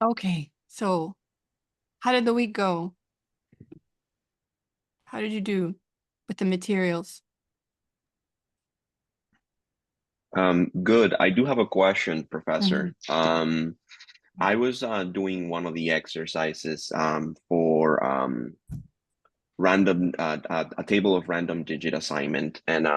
Okay, so how did the week go? How did you do with the materials? Good. I do have a question, Professor. Mhm. I was doing one of the exercises for random a table of random digit assignment, and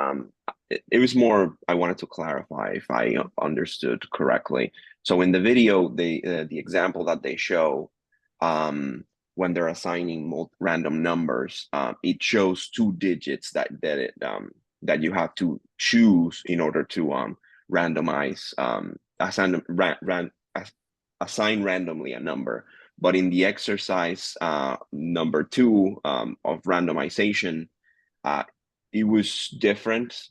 it was more I wanted to clarify if I understood correctly. So in the video, the example that they show when they're assigning random numbers, it shows two digits that you have to choose in order to randomize assign randomly a number. But in the exercise number two of randomization, uh, it was different.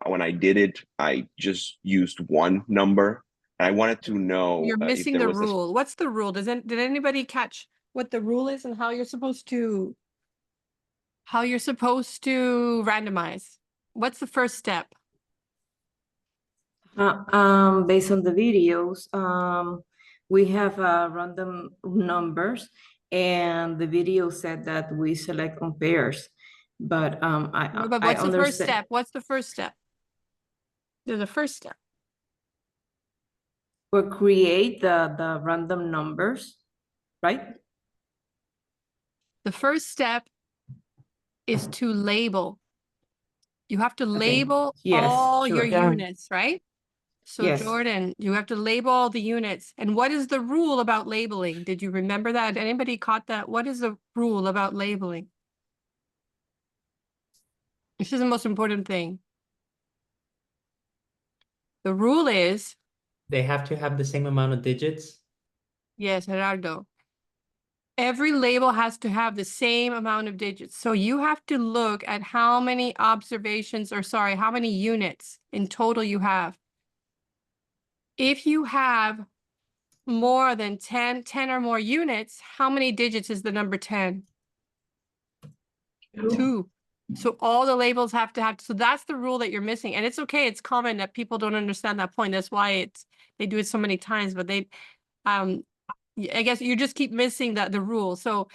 When I did it, I just used one number. And I wanted to know You're if missing there the was rule. What's the rule? Did anybody catch what the rule is and how you're supposed to randomize? What's the first step? Based on the videos, we have random numbers, and the video said that we select on pairs. But No, but I what's the first understand. step? What's the first step? There's a first step. We create the random numbers, right? The first step is to label. You have to Okay. label Yes, all your sure. units, right? So Yes. Jordan, you have to label all the units. And what is the rule about labeling? Did you remember that? Anybody caught that? What is the rule about labeling? This is the most important thing. The rule is, They have to have the same amount of digits. yes, Gerardo, every label has to have the same amount of digits. So you have to look at how many observations, or sorry, how many units in total you have. If you have more than 10 or more units, how many digits is the number 10? Two. So all the labels have to have, so that's the rule that you're missing. And it's okay, it's common that people don't understand that point. That's why they do it so many times, but I guess you just keep missing the rule. So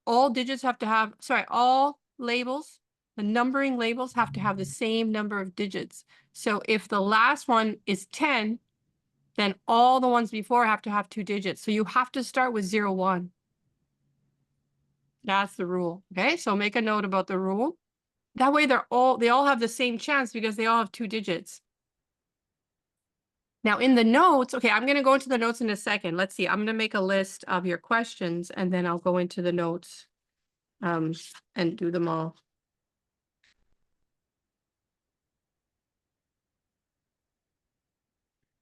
all digits have to have, sorry, all labels, the numbering labels have to have the same number of digits. So if the last one is 10, then all the ones before have to have 2 digits. So you have to start with 0, 1. That's the rule. Okay, so make a note about the rule. That way they all have the same chance because they all have 2 digits. Now in the notes, okay, I'm going to go into the notes in a second. Let's see. I'm going to make a list of your questions and then I'll go into the notes and do them all.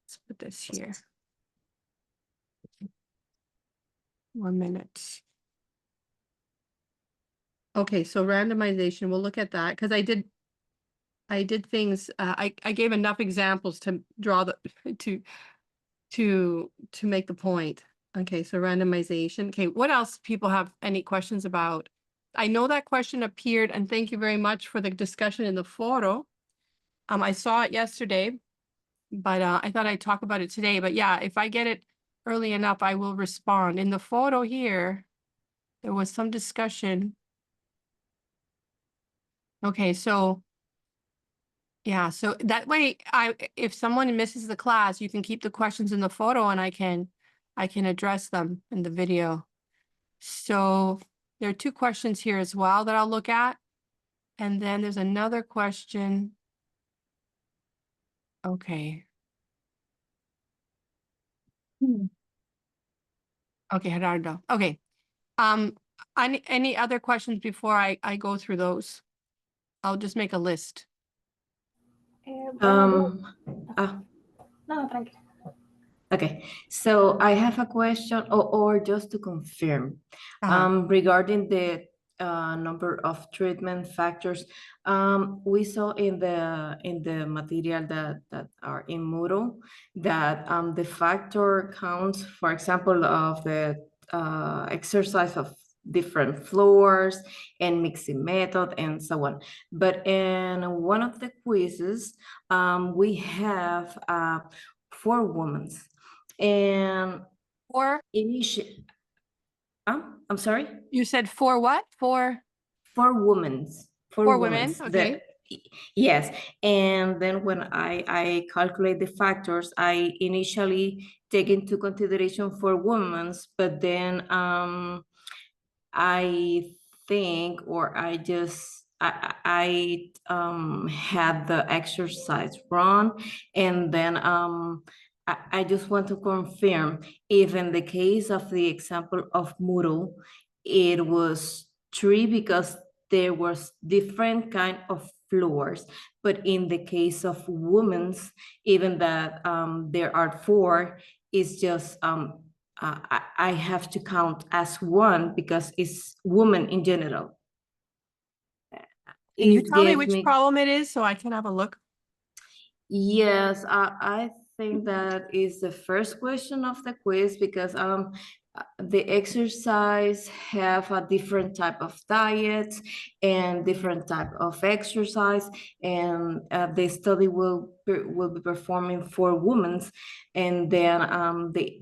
Let's put this here. 1 minute. Okay, so randomization, we'll look at that because I did things, I gave enough examples to draw to make the point. Okay, so randomization. Okay, what else people have any questions about? I know that question appeared, and thank you very much for the discussion in the photo. I saw it yesterday, but I thought I'd talk about it today. But yeah, if I get it early enough, I will respond. In the photo here, there was some discussion. Okay, so yeah, so that way if someone misses the class, you can keep the questions in the photo and I can address them in the video. So there are 2 questions here as well that I'll look at. And then there's another question. Okay. Okay, Gerardo. Okay. Any other questions before I go through those? I'll just make a list. Um, No, tranquilo. okay, so I have a question, or just to confirm, regarding the number of treatment factors. We saw in the material that are in Moodle that the factor counts, for example, of the exercise of different floors and mixing method and so on. But in one of the quizzes, we have 4 women. And Or Initially, I'm sorry? you said for what? For For women, women's. okay. Yes, and then when I calculate the factors, I initially take into consideration for women's, but then I think, or I just had the exercise wrong, and then I just want to confirm if in the case of the example of Moodle, it was 3 because there was different kind of floors, but in the case of women's, even that there are 4, it's just I have to count as 1 because it's woman in general. Can you It tell me gave which me, problem it is so I can have a look? yes, I think that is the first question of the quiz because the exercise have a different type of diet and different type of exercise, and the study will be performing for women, and then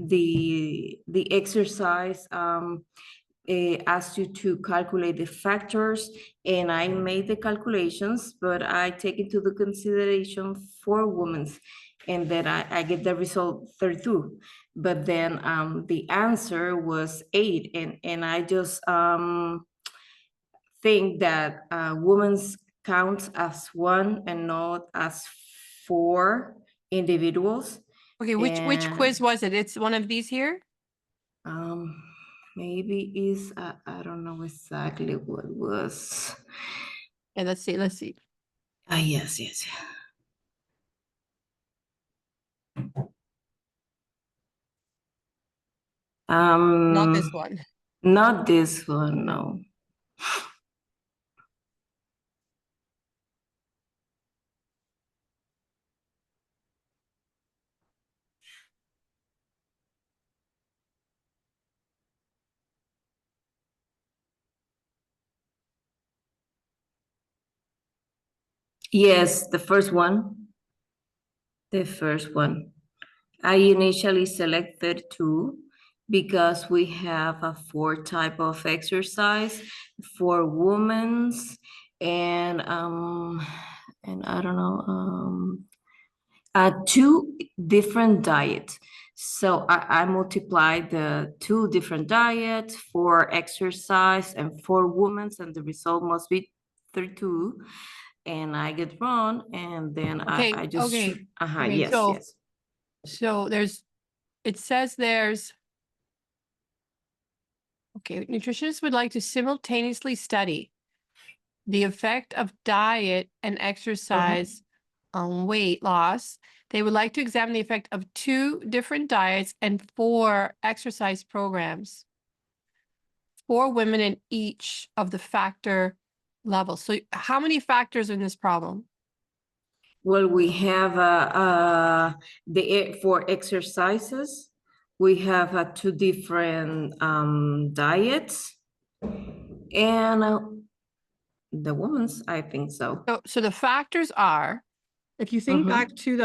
the exercise asked you to calculate the factors, and I made the calculations, but I take into the consideration for women, and then I get the result 32. But then the answer was 8, and I just think that women's counts as 1 and not as 4 individuals. Okay, which And quiz was it? It's one of these here? um, maybe is I don't know exactly what was. Yeah, let's see, let's see. Yes. Not this one. Not this one, no. Yes, the first one. The first one. I initially selected 2 because we have a 4 type of exercise for women's, and I don't know, 2 different diets. So I multiplied the 2 different diets for exercise and for women's, and the result must be 32. And I get wrong, and then Okay, I just okay. Okay, yes. So it says there's, okay, nutritionists would like to simultaneously study the effect of diet and exercise on weight loss. They would like to examine the effect of 2 different diets and 4 exercise programs for women in each of the factor levels. So how many factors are in this problem? Well, we have for exercises, we have 2 different diets, and the women's, I think so. So the factors are, if you think back to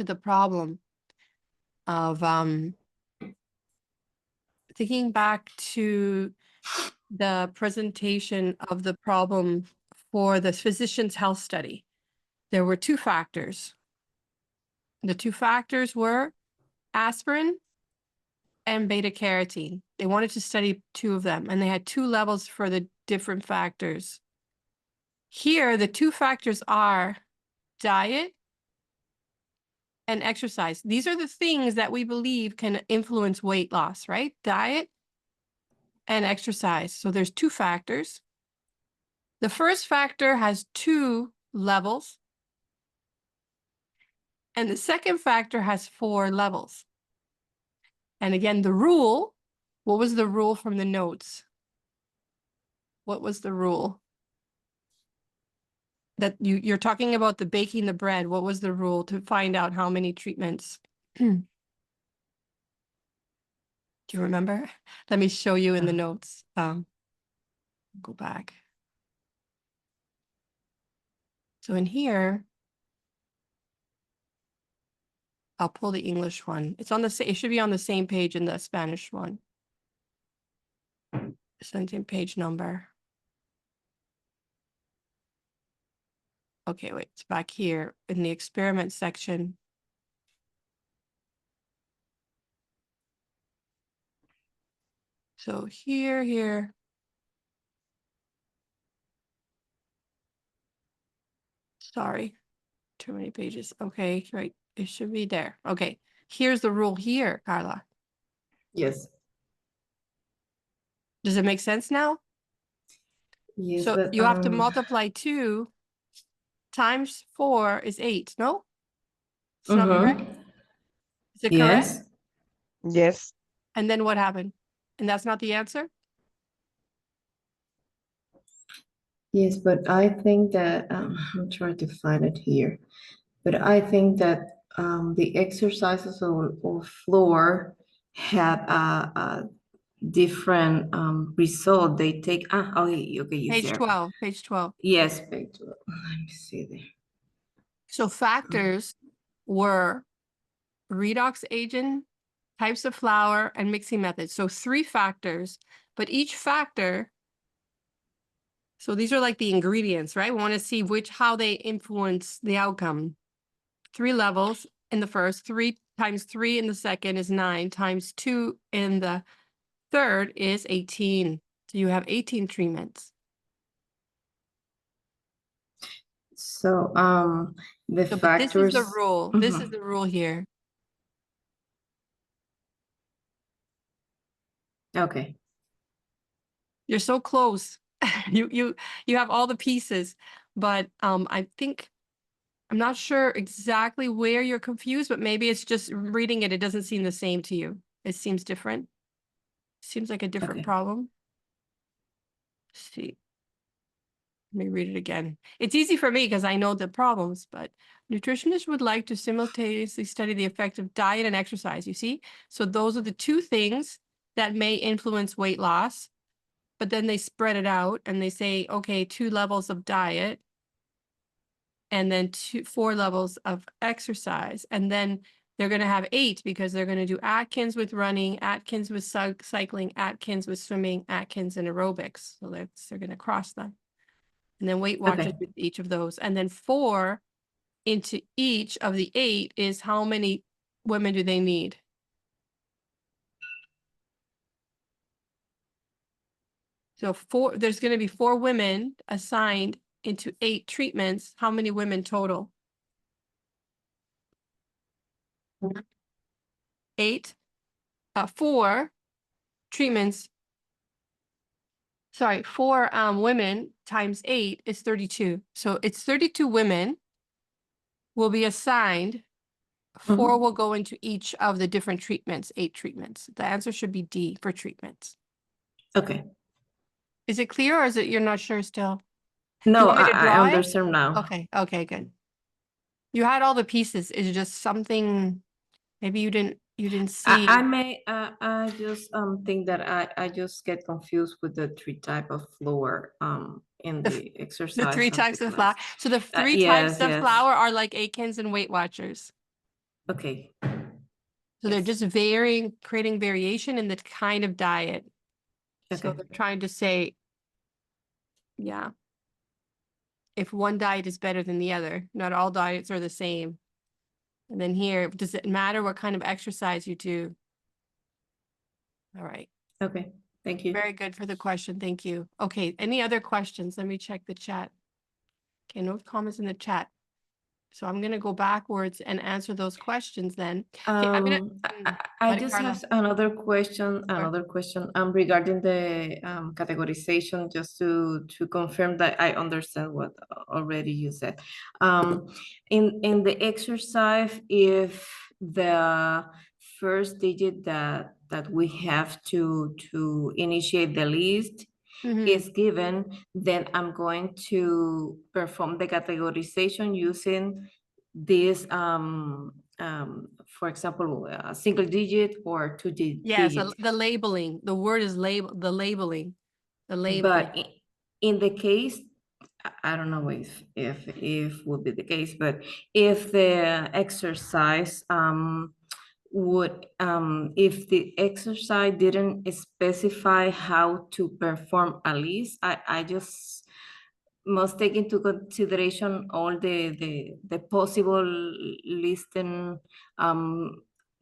the problem of thinking back to the presentation of the problem for the physician's health study, there were 2 factors. The 2 factors were aspirin and beta carotene. They wanted to study 2 of them, and they had 2 levels for the different factors. Here, the 2 factors are diet and exercise. These are the things that we believe can influence weight loss, right? Diet and exercise. So there's 2 factors. The first factor has 2 levels, and the second factor has 4 levels. And again, the rule, what was the rule from the notes? What was the rule? That you're talking about the baking the bread. What was the rule to find out how many treatments? Do you remember? Let me show you in the notes. Go back. So in here, I'll pull the English one. It's on the it should be on the same page in the Spanish one. Same page number. Okay, wait, it's back here in the experiment section. So here. Sorry, too many pages. Okay, right, it should be there. Okay, here's the rule here, Carla. Yes. Does it make sense now? Yes, So but you have to multiply 2 times 4 is 8, no? It's not correct? Is it correct? Yes. Yes. And then what happened? And that's not the answer? Yes, but I think that I'm trying to find it here. But I think that the exercises on floor have a different result. They take okay, yes, Page there. 12, page 12. Yes, page 12. Let me see there. So factors were redox agent, types of flour, and mixing methods. So 3 factors, but each factor, so these are like the ingredients, right? We want to see how they influence the outcome. 3 levels in the first, 3 times 3 in the second is 9, times 2 in the third is 18. So you have 18 treatments. So the So, but factors. this is the rule. This is Mhm. the rule here. Okay. You're so close. You have all the pieces, but I think I'm not sure exactly where you're confused, but maybe it's just reading it. It doesn't seem the same to you. It seems different. Seems like a different Okay. problem. Let's see. Let me read it again. It's easy for me because I know the problems, but nutritionists would like to simultaneously study the effect of diet and exercise, you see? So those are the 2 things that may influence weight loss, but then they spread it out and they say, okay, 2 levels of diet and then 4 levels of exercise. And then they're going to have 8 because they're going to do Atkins with running, Atkins with cycling, Atkins with swimming, Atkins and aerobics. So they're going to cross them. And then Weight Watchers with each of those. And then 4 into each of the 8 is how many women do they need? So there's going to be 4 women assigned into 8 treatments. How many women total? 8. 4 treatments. Sorry, 4 women times 8 is 32. So it's 32 women will be assigned. 4 will go into each of the different treatments, 8 treatments. The answer should be D for treatments. Okay. Is it clear or is it you're not sure still? No, You want me to I draw it? understand now. Okay, good. You had all the pieces. It's just something maybe you didn't see. I just think that I just get confused with the 3 type of flour in the exercise. The 3 types of flour. So the 3 yes, types of yes. flour are like Atkins and Weight Watchers. Okay. So they're just creating variation in the kind of diet. So Okay. they're trying to say, yeah, if one diet is better than the other, not all diets are the same. And then here, does it matter what kind of exercise you do? All right. Okay. Thank you. Very good for the question. Thank you. Okay. Any other questions? Let me check the chat. Okay. No comments in the chat. So I'm going to go backwards and answer those questions then. Okay, I just have another question, regarding the categorization, just to confirm that I understand what already you said. In the exercise, if the first digit that we have to initiate the list is given, then I'm going to perform the categorization using this, for example, a single digit or 2 digits. Yes, the labeling. The word is the labeling. But in the case I don't know if would be the case, but if the exercise would if the exercise didn't specify how to perform a list, I just must take into consideration all the possible listing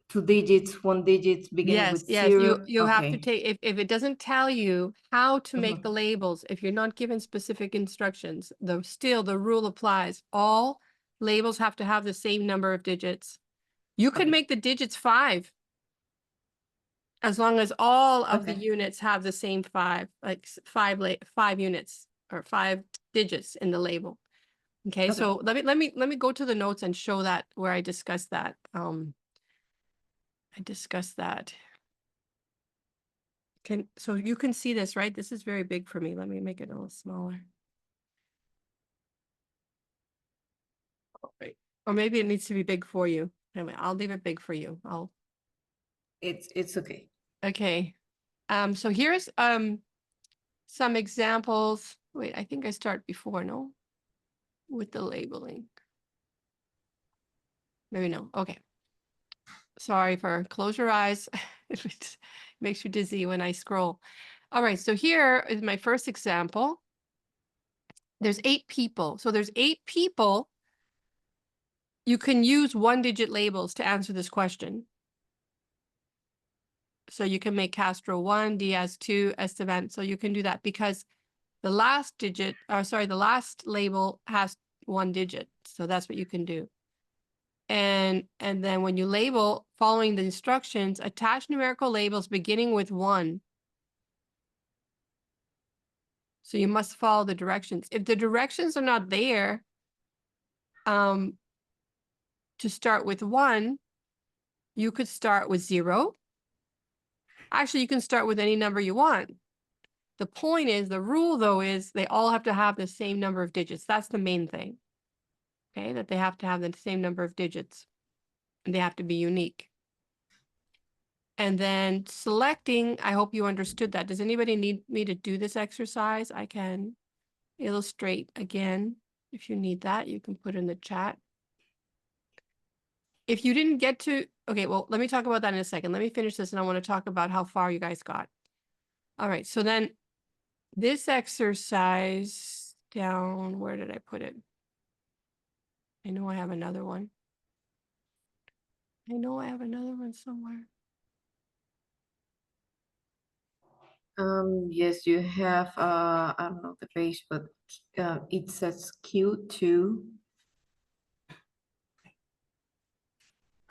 2 digits, 1 digit begin with Yes, zero. you have to Okay. take, if it doesn't tell you how to make Mhm. the labels, if you're not given specific instructions, still the rule applies. All labels have to have the same number of digits. You can Okay. make the digits 5. As long as all of the Okay. units have the same 5, like 5 units or 5 digits in the label. Okay, Okay. so let me go to the notes and show that where I discussed that. I discussed that. So you can see this, right? This is very big for me. Let me make it a little smaller. All right. Or maybe it needs to be big for you. Anyway, I'll leave it big for you. It's okay. Okay. So here's some examples. Wait, I think I start before, no? With the labeling. Maybe no. Okay. Sorry for close your eyes. It makes you dizzy when I scroll. All right, so here is my first example. There's 8 people. So there's 8 people. You can use 1-digit labels to answer this question. So you can make Castro 1, Diaz 2, Esteban. So you can do that because the last digit, or sorry, the last label has 1 digit. So that's what you can do. And then when you label, following the instructions, attach numerical labels beginning with 1. So you must follow the directions. If the directions are not there, to start with 1, you could start with 0. Actually, you can start with any number you want. The point is, the rule though is they all have to have the same number of digits. That's the main thing. Okay, that they have to have the same number of digits. And they have to be unique. And then selecting, I hope you understood that. Does anybody need me to do this exercise? I can illustrate again. If you need that, you can put in the chat. If you didn't get to, okay, well, let me talk about that in a second. Let me finish this and I want to talk about how far you guys got. All right, so then this exercise down, where did I put it? I know I have another one. I know I have another one somewhere. Yes, you have, I don't know the page, but it says Q2.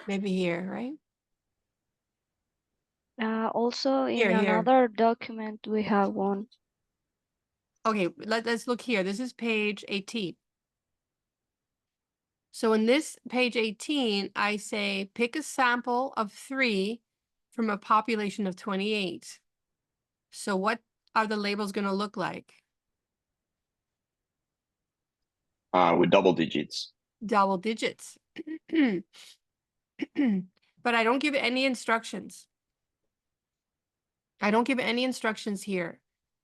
Maybe here, right? Also in Here. another document, we have one. Okay, let's look here. This is page 18. So in this page 18, I say pick a sample of 3 from a population of 28. So what are the labels going to look like? With double digits. Double digits. But I don't give any instructions. I don't give any instructions here.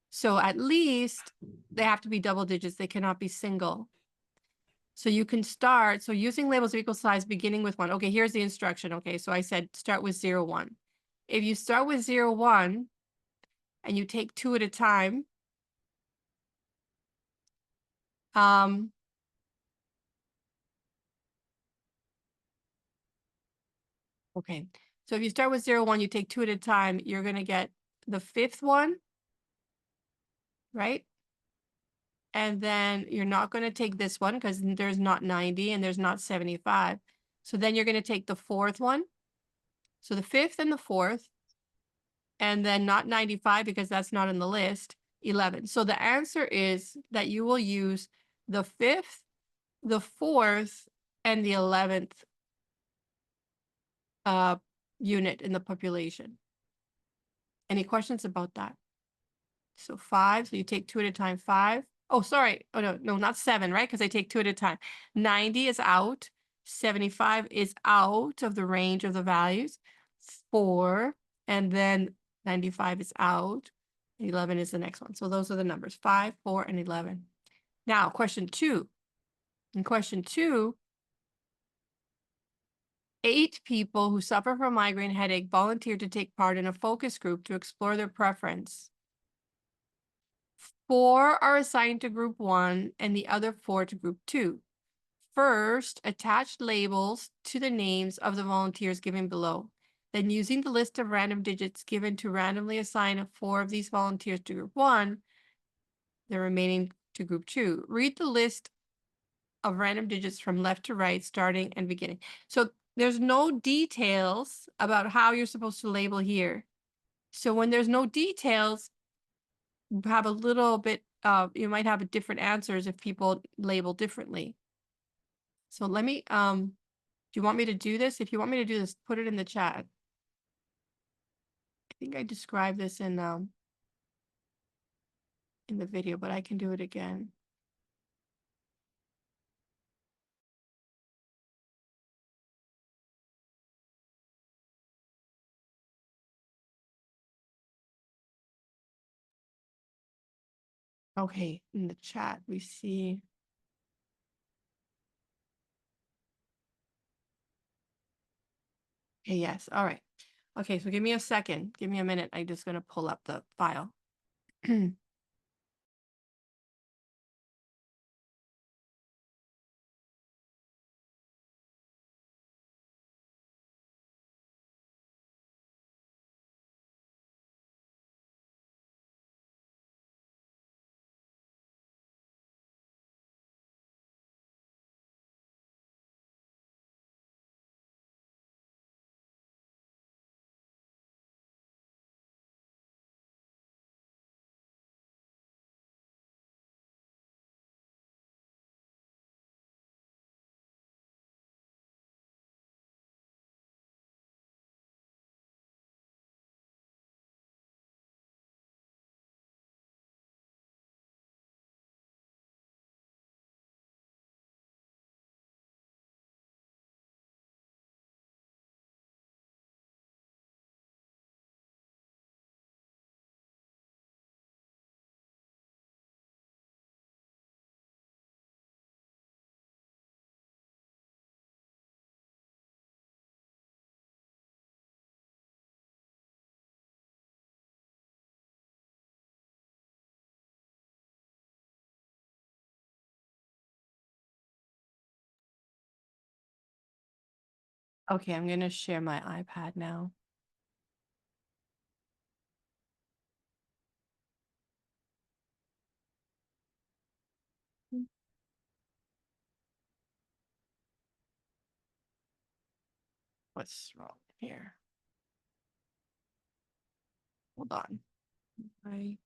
So at least they have to be double digits. They cannot be single. So you can start, so using labels of equal size beginning with 1. Okay, here's the instruction. Okay, so I said start with 0, 1. If you start with 0, 1, and you take 2 at a time, okay, so if you start with 0, 1, you take 2 at a time, you're going to get the 5th one, right? And then you're not going to take this one because there's not 90 and there's not 75. So then you're going to take the 4th one. So the 5th and the 4th, and then not 95 because that's not in the list, 11. So the answer is that you will use the 5th, the 4th, and the 11th unit in the population. Any questions about that? So 5, so you take 2 at a time, 5. Oh, sorry. Oh, no, not 7, right? Because I take 2 at a time. 90 is out. 75 is out of the range of the values. 4, and then 95 is out. 11 is the next one. So those are the numbers, 5, 4, and 11. Now, question 2. In question 2, 8 people who suffer from migraine headache volunteered to take part in a focus group to explore their preference. 4 are assigned to group 1 and the other 4 to group 2. First, attach labels to the names of the volunteers given below. Then, using the list of random digits given to randomly assign 4 of these volunteers to group 1, the remaining to group 2. Read the list of random digits from left to right, starting and beginning. So there's no details about how you're supposed to label here. So when there's no details, you have a little bit, you might have different answers if people label differently. So let me, do you want me to do this? If you want me to do this, put it in the chat. I think I described this in the video, but I can do it again. Okay, in the chat, we see. Okay, yes, all right. Okay, so give me a second. Give me a minute. I'm just gonna pull up the file. Okay, I'm gonna share my iPad now. What's wrong here? Hold on. I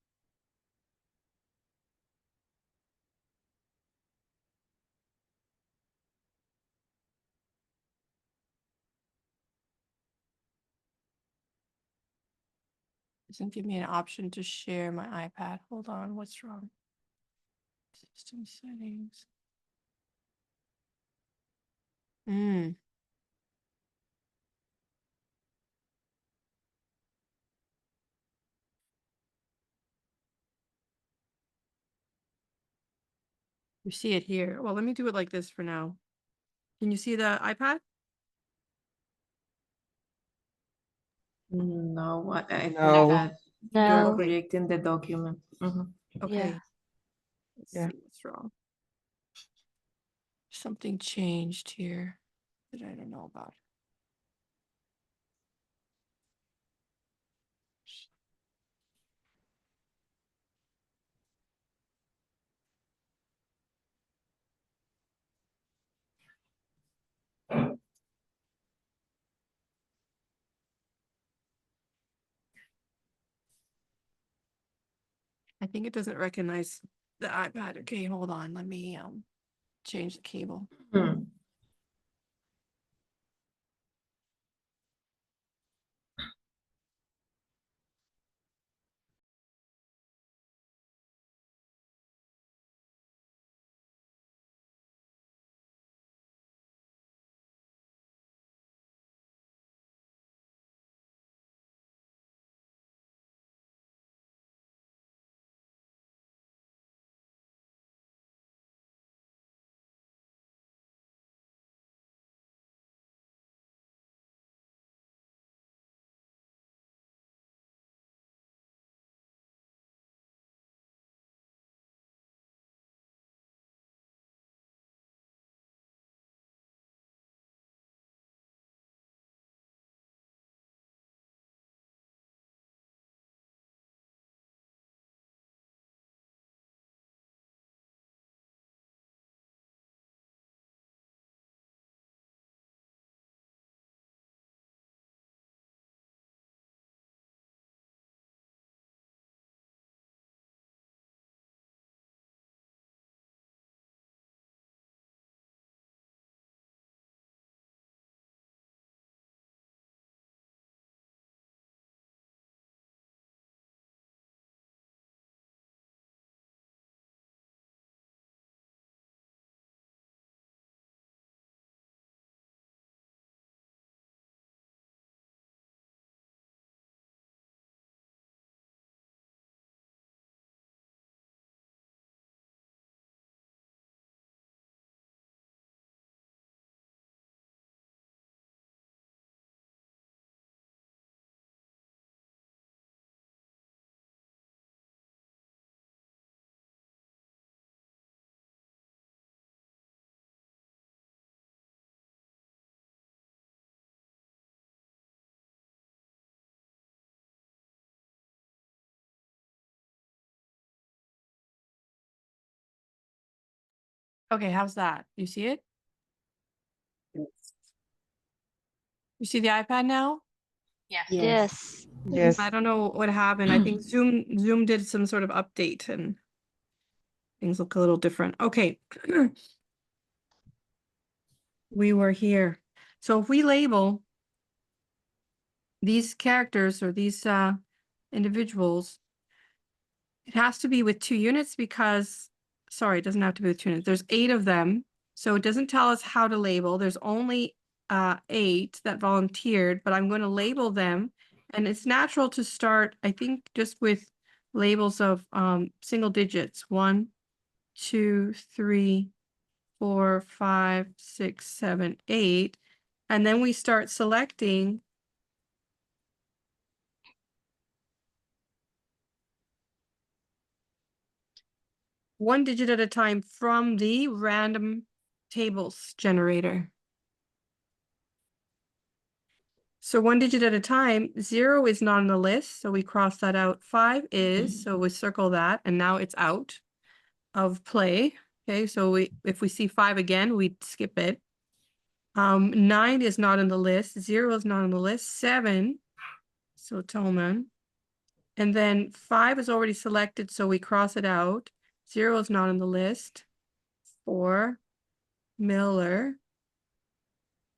doesn't give me an option to share my iPad. Hold on, what's wrong? System settings. You see it here. Well, let me do it like this for now. Can you see the iPad? No, I think No. that you're No. projecting the document. Mhm. Okay. Yeah. Let's Yeah. see what's wrong. Something changed here that I don't know about. I think it doesn't recognize the iPad. Okay, hold on. Let me change the cable. Hmm. Okay, how's that? You see it? You see the iPad now? Yes. Yes. Yes. I don't know what happened. I think Zoom did some sort of update and things look a little different. Okay. We were here. So if we label these characters or these individuals, it has to be with 2 units because, sorry, it doesn't have to be with 2 units. There's 8 of them. So it doesn't tell us how to label. There's only 8 that volunteered, but I'm going to label them. And it's natural to start, I think, just with labels of single digits. 1, 2, 3, 4, 5, 6, 7, 8. And then we start selecting one digit at a time from the random tables generator. So one digit at a time, 0 is not on the list, so we cross that out. 5 is, so we circle that, and now it's out of play. Okay, so if we see 5 again, we skip it. 9 is not on the list, 0 is not on the list, 7, so Tolman. And then 5 is already selected, so we cross it out. 0 is not on the list. 4, Miller.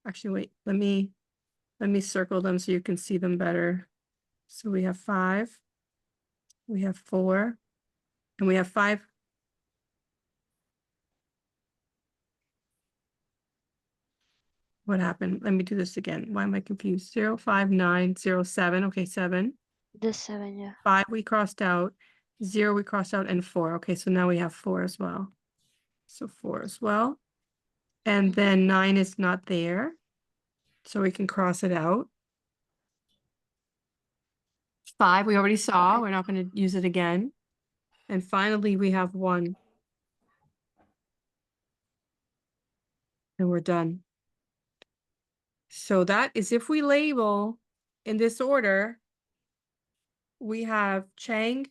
Actually, wait, let me circle them so you can see them better. So we have 5, we have 4, and we have 5. What happened? Let me do this again. Why am I confused? 0, 5, 9, 0, 7. Okay, 7. The 7, yeah. 5 we crossed out, 0 we crossed out, and 4. Okay, so now we have 4 as well. So 4 as well. And then 9 is not there. So we can cross it out. 5 we already saw. We're not going to use it again. And finally, we have 1. And we're done. So that is if we label in this order, we have Chang,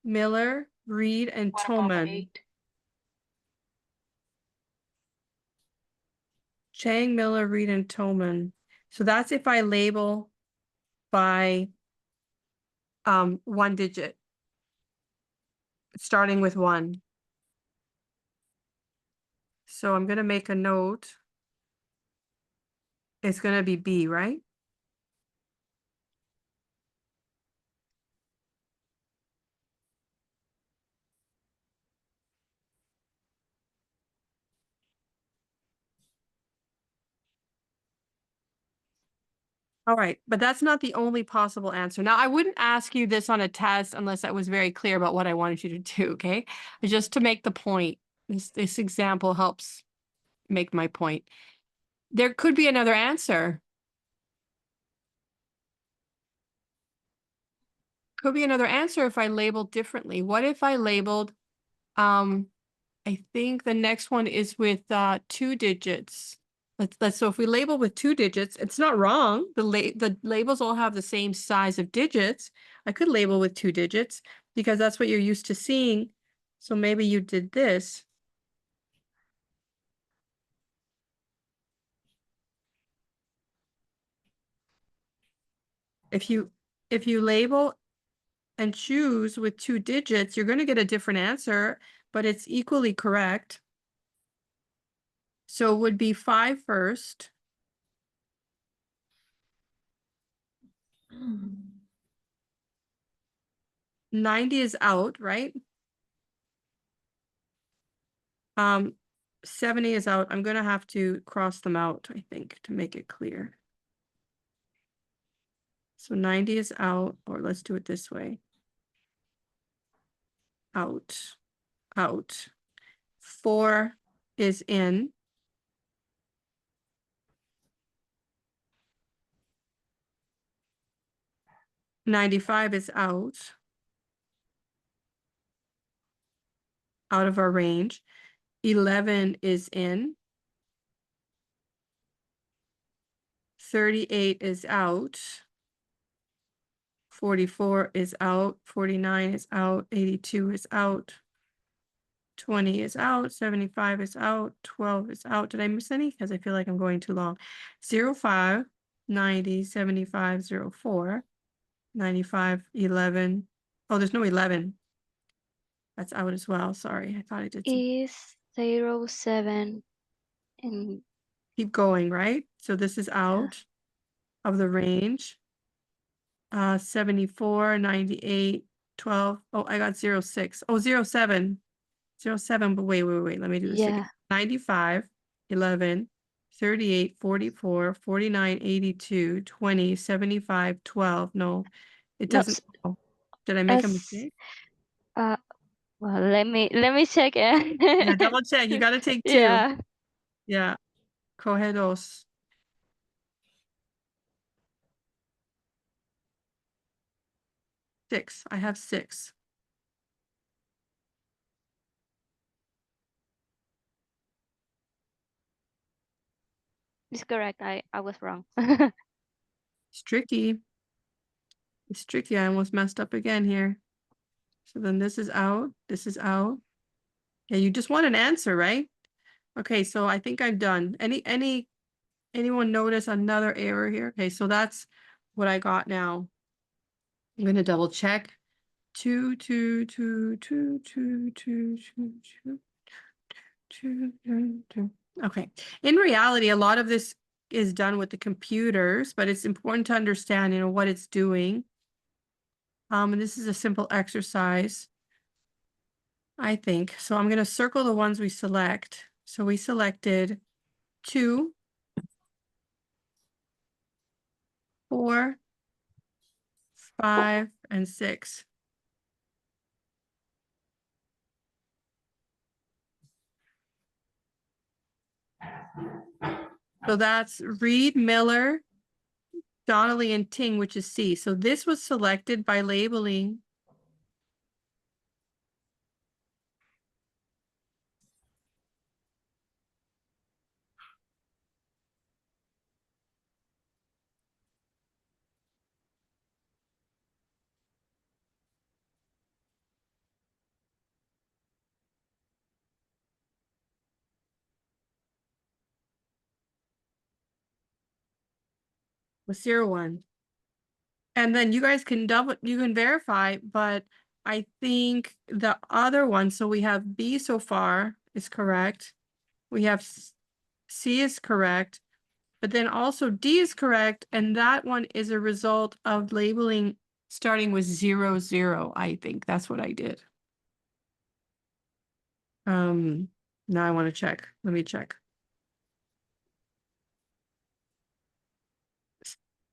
Miller, Reed, and Tolman. Chang, Miller, Reed, and Tolman. So that's if I label by 1 digit, starting with 1. So I'm going to make a note. It's going to be B, right? All right, but that's not the only possible answer. Now, I wouldn't ask you this on a test unless I was very clear about what I wanted you to do, okay? Just to make the point. This example helps make my point. There could be another answer. Could be another answer if I labeled differently. What if I labeled, I think the next one is with 2 digits. So if we label with 2 digits, it's not wrong. The labels all have the same size of digits. I could label with 2 digits because that's what you're used to seeing. So maybe you did this. If you label and choose with 2 digits, you're going to get a different answer, but it's equally correct. So it would be 5 first. 90 is out, right? 70 is out. I'm gonna have to cross them out, I think, to make it clear. So 90 is out, or let's do it this way. Out, out. 4 is in. 95 is out of our range. 11 is in. 38 is out. 44 is out. 49 is out. 82 is out. 20 is out, 75 is out, 12 is out. Did I miss any? Because I feel like I'm going too long. 05, 90, 75, 04, 95, 11. Oh, there's no 11. That's out as well. Sorry, I thought I did some. Is 07 and Keep going, right? So this is out of the range. 74, 98, 12. Oh, I got 06. Oh, 07. 07, but wait. Let me do this again. yeah. 95, 11, 38, 44, 49, 82, 20, 75, 12. No, it No, doesn't. Oh, did I make a S mistake? well, let me check it. Yeah, double check. You got to take 2. Yeah. Yeah. Coge dos. Six. I have 6. It's correct. I was wrong. It's tricky. It's tricky. I almost messed up again here. So then this is out. This is out. Yeah, you just want an answer, right? Okay, so I think I'm done. Anyone notice another error here? Okay, so that's what I got now. I'm gonna double check. 2, 2, 2, 2, 2, 2, 2, 2, 2, 2, 2. Okay. In reality, a lot of this is done with the computers, but it's important to understand, what it's doing. And this is a simple exercise, I think. So I'm going to circle the ones we select. So we selected 2, 4, 5, and 6. So that's Reed, Miller, Donnelly, and Ting, which is C. So this was selected by labeling. With 0, 1. And then you guys can you can verify, but I think the other one, so we have B so far is correct. We have C is correct, but then also D is correct. And that one is a result of labeling starting with 0, 0. I think that's what I did. Now I want to check. Let me check.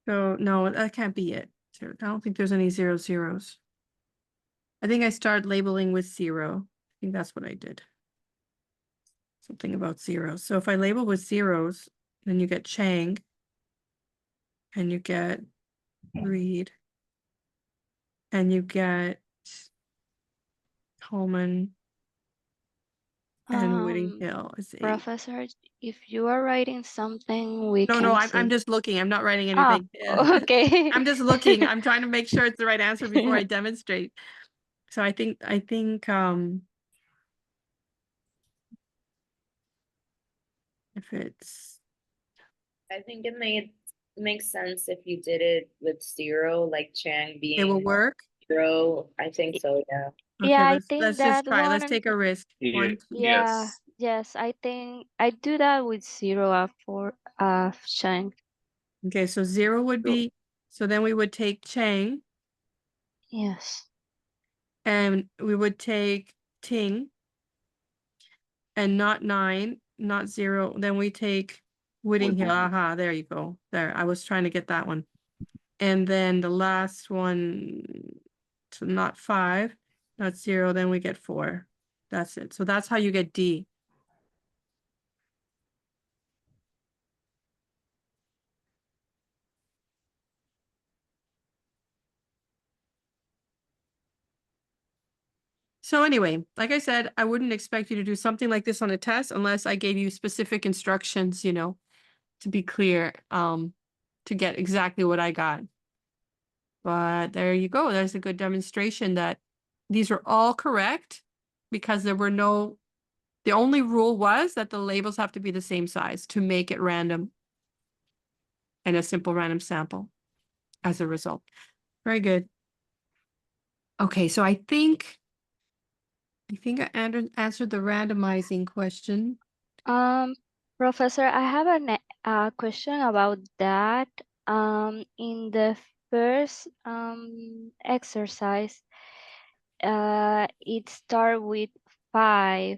So no, that can't be it. So I don't think there's any 0, 0s. I think I started labeling with 0. I think that's what I did. Something about 0. So if I label with 0s, then you get Chang and you get Reed and you get Coleman and Whitting Hill is 8. Professor, if you are writing something, we No, can I'm see. just looking. I'm not writing Ah, anything. okay. I'm just looking. I'm trying to make sure it's the right answer before I demonstrate. So I think if it's I think it makes sense if you did it with 0, like Chang it will being work. 0. I think so, yeah. Okay, Yeah, I let's think just that try. Let's one. take a risk. Yeah, 1, 2. Yeah, yes. yes, I think I do that with 0 for Shang. Okay, so 0 would be, so then we would take Chang Yes. and we would take Ting and not 9, not 0. Then we take Whitting Hill. Aha, there you go. There, I was trying to get that one. And then the last one, so not 5, not 0, then we get 4. That's it. So that's how you get D. So anyway, like I said, I wouldn't expect you to do something like this on a test unless I gave you specific instructions, to be clear, to get exactly what I got. But there you go. There's a good demonstration that these are all correct because there were no The only rule was that the labels have to be the same size to make it random and a simple random sample as a result. Very good. Okay, so I think I answered the randomizing question. Professor, I have a question about that. In the first exercise, it start with 5,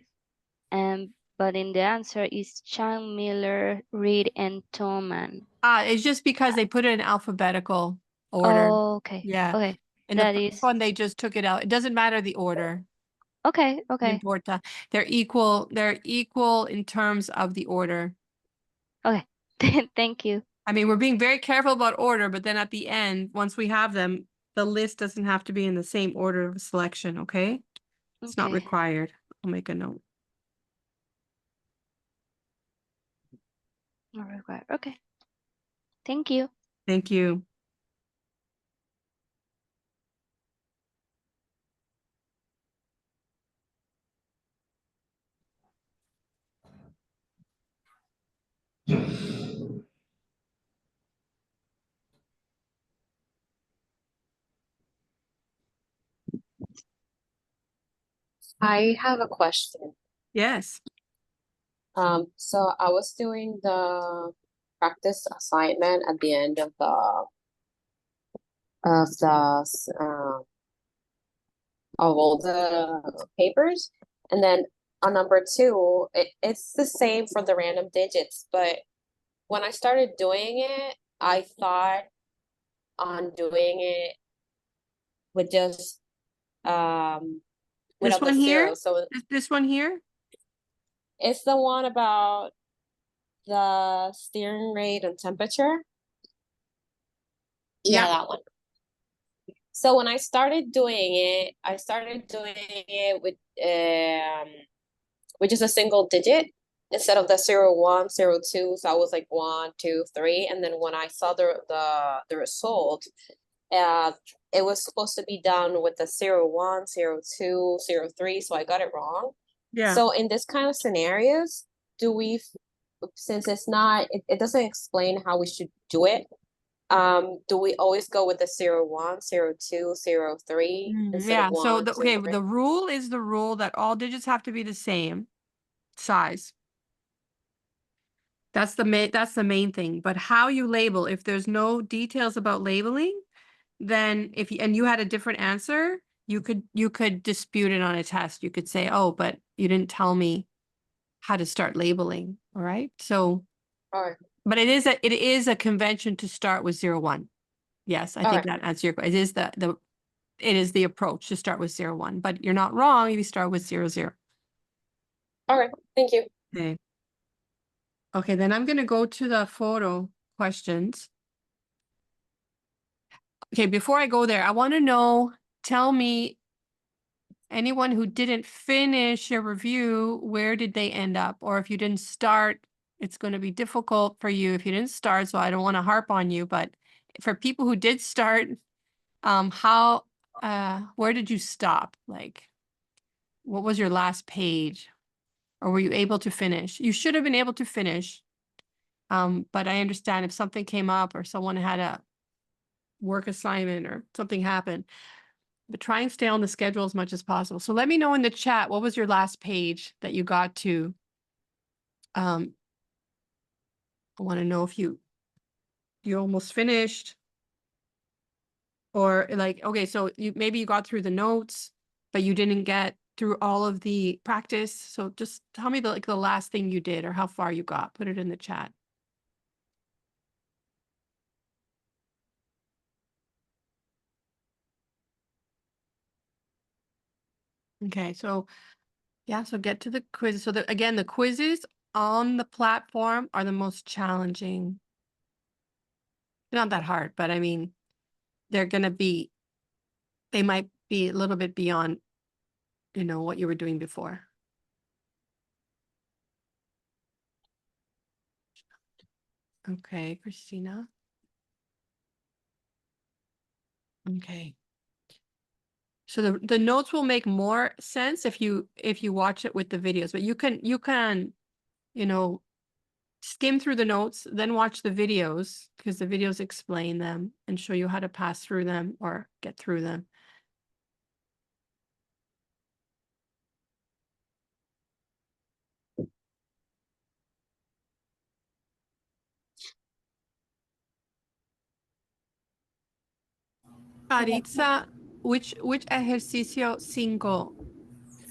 and but in the answer is Chang, Miller, Reed, and Toman. It's just because they put it in alphabetical order. Oh, okay. Yeah. Okay. In the That first is one, they just took it out. It doesn't matter the order. okay. No Okay. importa. They're equal in terms of the order. Okay. Thank you. I mean, we're being very careful about order, but then at the end, once we have them, the list doesn't have to be in the same order of selection, okay? It's not Okay. required. I'll make a note. Not required. Okay. Thank you. Thank you. I have a question. Yes. So I was doing the practice assignment at the end of all the papers, and then on number 2, it's the same for the random digits, but when I started doing it, I thought on doing it with just This without the one here? zero. So This one here? it's the one about the steering rate and temperature. Yeah, Yeah. that one. So when I started doing it, with just a single digit instead of the 0, 1, 0, 2. So I was like 1, 2, 3. And then when I saw the result, it was supposed to be done with the 0, 1, 0, 2, 0, 3. So I got it wrong. Yeah. So in this kind of scenarios, since it doesn't explain how we should do it, do we always go with the 0, 1, 0, 2, 0, 3 instead Yeah. of 1, So 0, 3? the rule is the rule that all digits have to be the same size. That's the main thing. But how you label, if there's no details about labeling, then and you had a different answer, you could dispute it on a test. You could say, oh, but you didn't tell me how to start labeling. All right. So, All right. but it is a convention to start with 0, 1. Yes, I All think right. that answers your question. It is the approach to start with 0, 1, but you're not wrong if you start with 0, 0. All right. Thank you. Okay. Okay, then I'm going to go to the photo questions. Okay, before I go there, I want to know, tell me, anyone who didn't finish a review, where did they end up? Or if you didn't start, it's going to be difficult for you if you didn't start, so I don't want to harp on you, but for people who did start, where did you stop? Like, what was your last page? Or were you able to finish? You should have been able to finish. But I understand if something came up or someone had a work assignment or something happened, but try and stay on the schedule as much as possible. So let me know in the chat, what was your last page that you got to? I want to know if you almost finished, or like, okay, so maybe you got through the notes, but you didn't get through all of the practice. So just tell me the last thing you did or how far you got. Put it in the chat. Okay, so yeah, so get to the quiz. So again, the quizzes on the platform are the most challenging. They're not that hard, but I mean, they might be a little bit beyond, what you were doing before. Okay, Christina. Okay. So the notes will make more sense if you watch it with the videos, but you can, you know, skim through the notes, then watch the videos because the videos explain them and show you how to pass through them or get through them. Aritza, which ejercicio 5?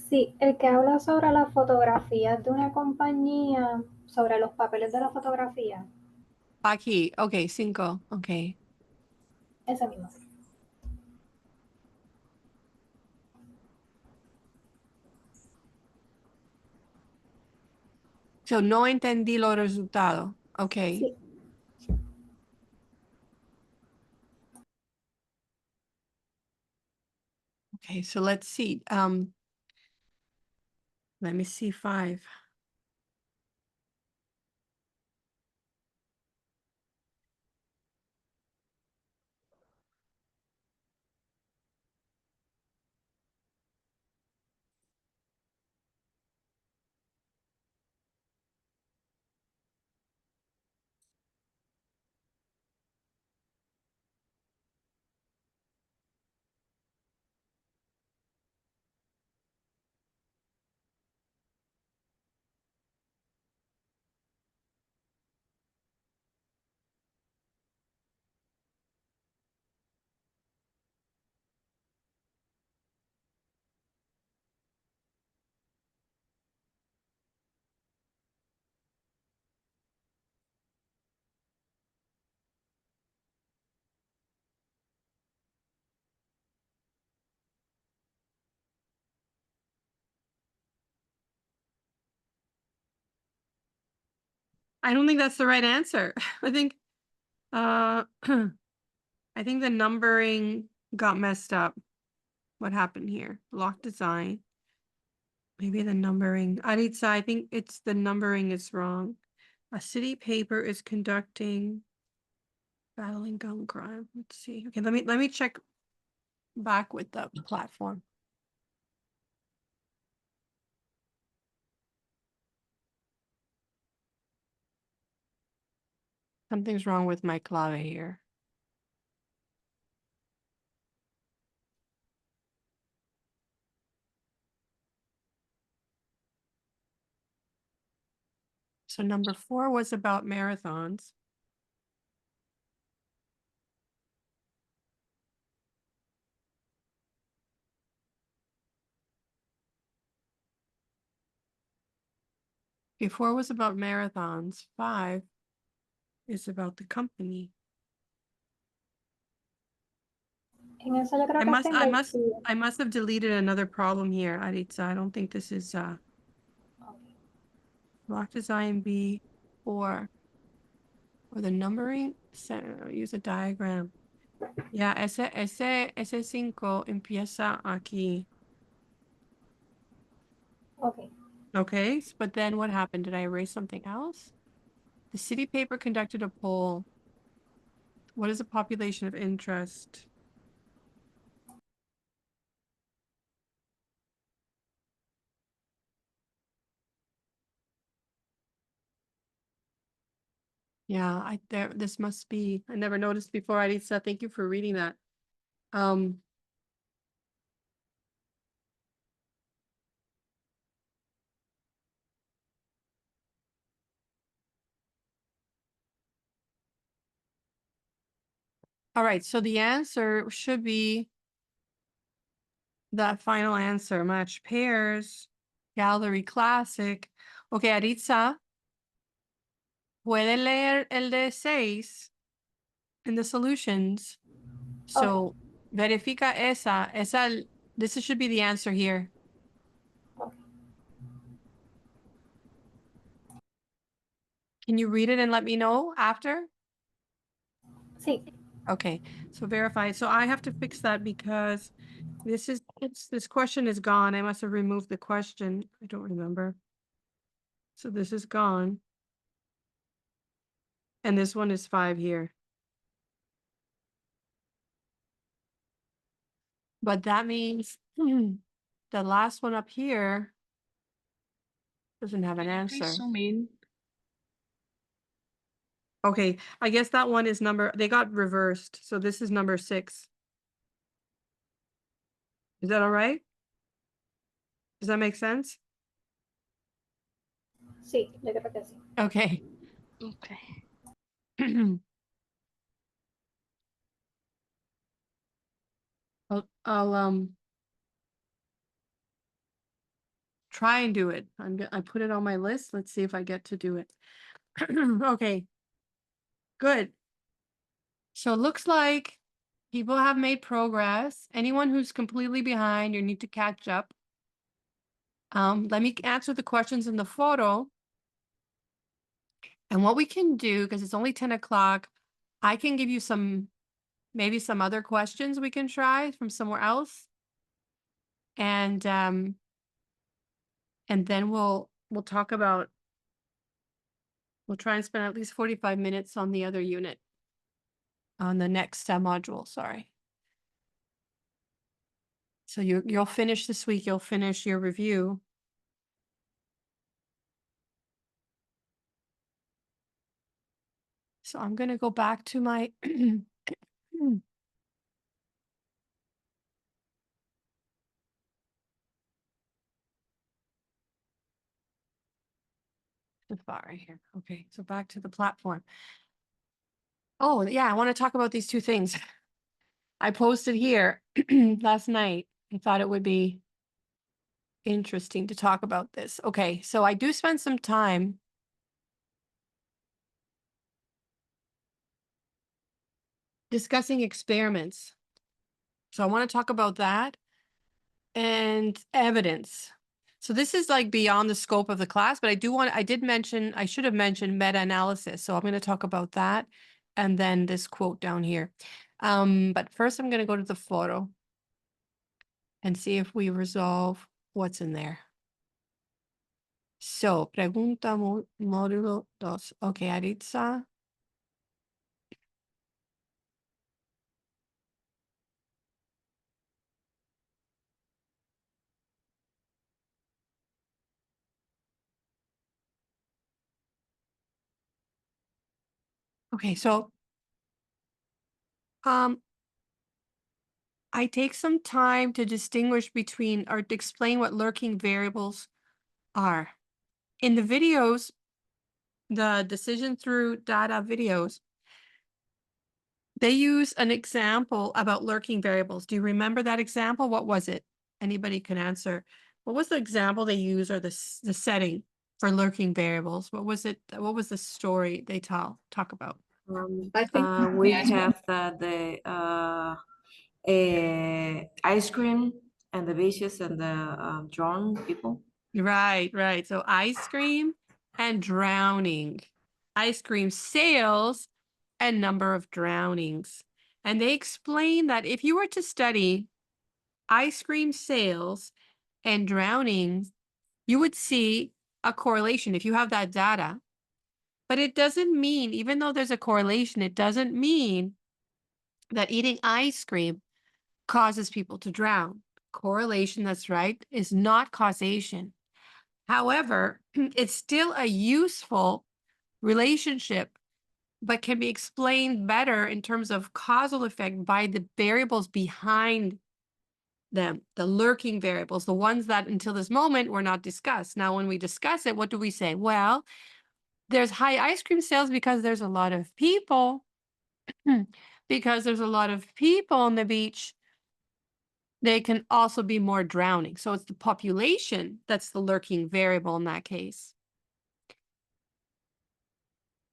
Sí, el que habla sobre las fotografías de una compañía, sobre los papeles de la fotografía, Aquí, okay, 5, okay. ese mismo. So no entendí los resultados. Okay. Sí. Okay, so let's see. Let me see 5. I don't think that's the right answer. I think I think the numbering got messed up. What happened here? Lock design. Maybe the numbering. Aritza, I think it's the numbering is wrong. A city paper is conducting battling gun crime. Let's see. Okay, let me check back with the platform. Something's wrong with my clave here. So number 4 was about marathons. Before was about marathons. 5 is about the company. En eso yo creo que está invertido. I must have deleted another problem here, Aritza. I don't think this is locked as IMB or the numbering. Use a diagram. Yeah, ese 5 empieza aquí. Okay. Okay, but then what happened? Did I erase something else? The city paper conducted a poll. What is the population of interest? Yeah, this must be, I never noticed before, Aritza. Thank you for reading that. All right, so the answer should be that final answer, match pairs, gallery classic. Okay, Aritza, puede leer el de 6 in the solutions. So verifica esa, this should be the answer here. Can you read it and let me know after? Sí. Okay, so verify. So I have to fix that because this question is gone. I must have removed the question. I don't remember. So this is gone. And this one is 5 here. But that means the last one up here doesn't have an answer. Zoom in. Okay, I guess that one is they got reversed. So this is number 6. Is that all right? Does that make sense? Sí, yo creo que sí. Okay. Okay. I'll try and do it. I put it on my list. Let's see if I get to do it. Okay. Good. So it looks like people have made progress. Anyone who's completely behind, you need to catch up. Let me answer the questions in the photo. And what we can do, because it's only 10 o'clock, I can give you maybe some other questions we can try from somewhere else. And then we'll talk about, we'll try and spend at least 45 minutes on the other unit, on the next module, sorry. So you'll finish this week, you'll finish your review. So I'm going to go back to my Safari here. Okay, so back to the platform. Oh, yeah, I want to talk about these two things. I posted here last night. I thought it would be interesting to talk about this. Okay, so I do spend some time discussing experiments. So I want to talk about that and evidence. So this is like beyond the scope of the class, but I should have mentioned meta-analysis. So I'm going to talk about that and then this quote down here. But first I'm going to go to the photo and see if we resolve what's in there. So, pregunta módulo 2. Okay, Aritza. Okay, so I take some time to distinguish between or to explain what lurking variables are. In the videos, the decision through data videos, they use an example about lurking variables. Do you remember that example? What was it? Anybody can answer. What was the example they use or the setting for lurking variables? What was it? What was the story they talk about? I think We have the ice cream and the beaches and the drone people. Right. So ice cream and drowning. Ice cream sales and number of drownings. And they explain that if you were to study ice cream sales and drownings, you would see a correlation if you have that data. But it doesn't mean, even though there's a correlation, it doesn't mean that eating ice cream causes people to drown. Correlation, that's right, is not causation. However, it's still a useful relationship, but can be explained better in terms of causal effect by the variables behind them, the lurking variables, the ones that until this moment were not discussed. Now, when we discuss it, what do we say? Well, there's high ice cream sales because there's a lot of people. Because there's a lot of people on the beach, they can also be more drowning. So it's the population that's the lurking variable in that case.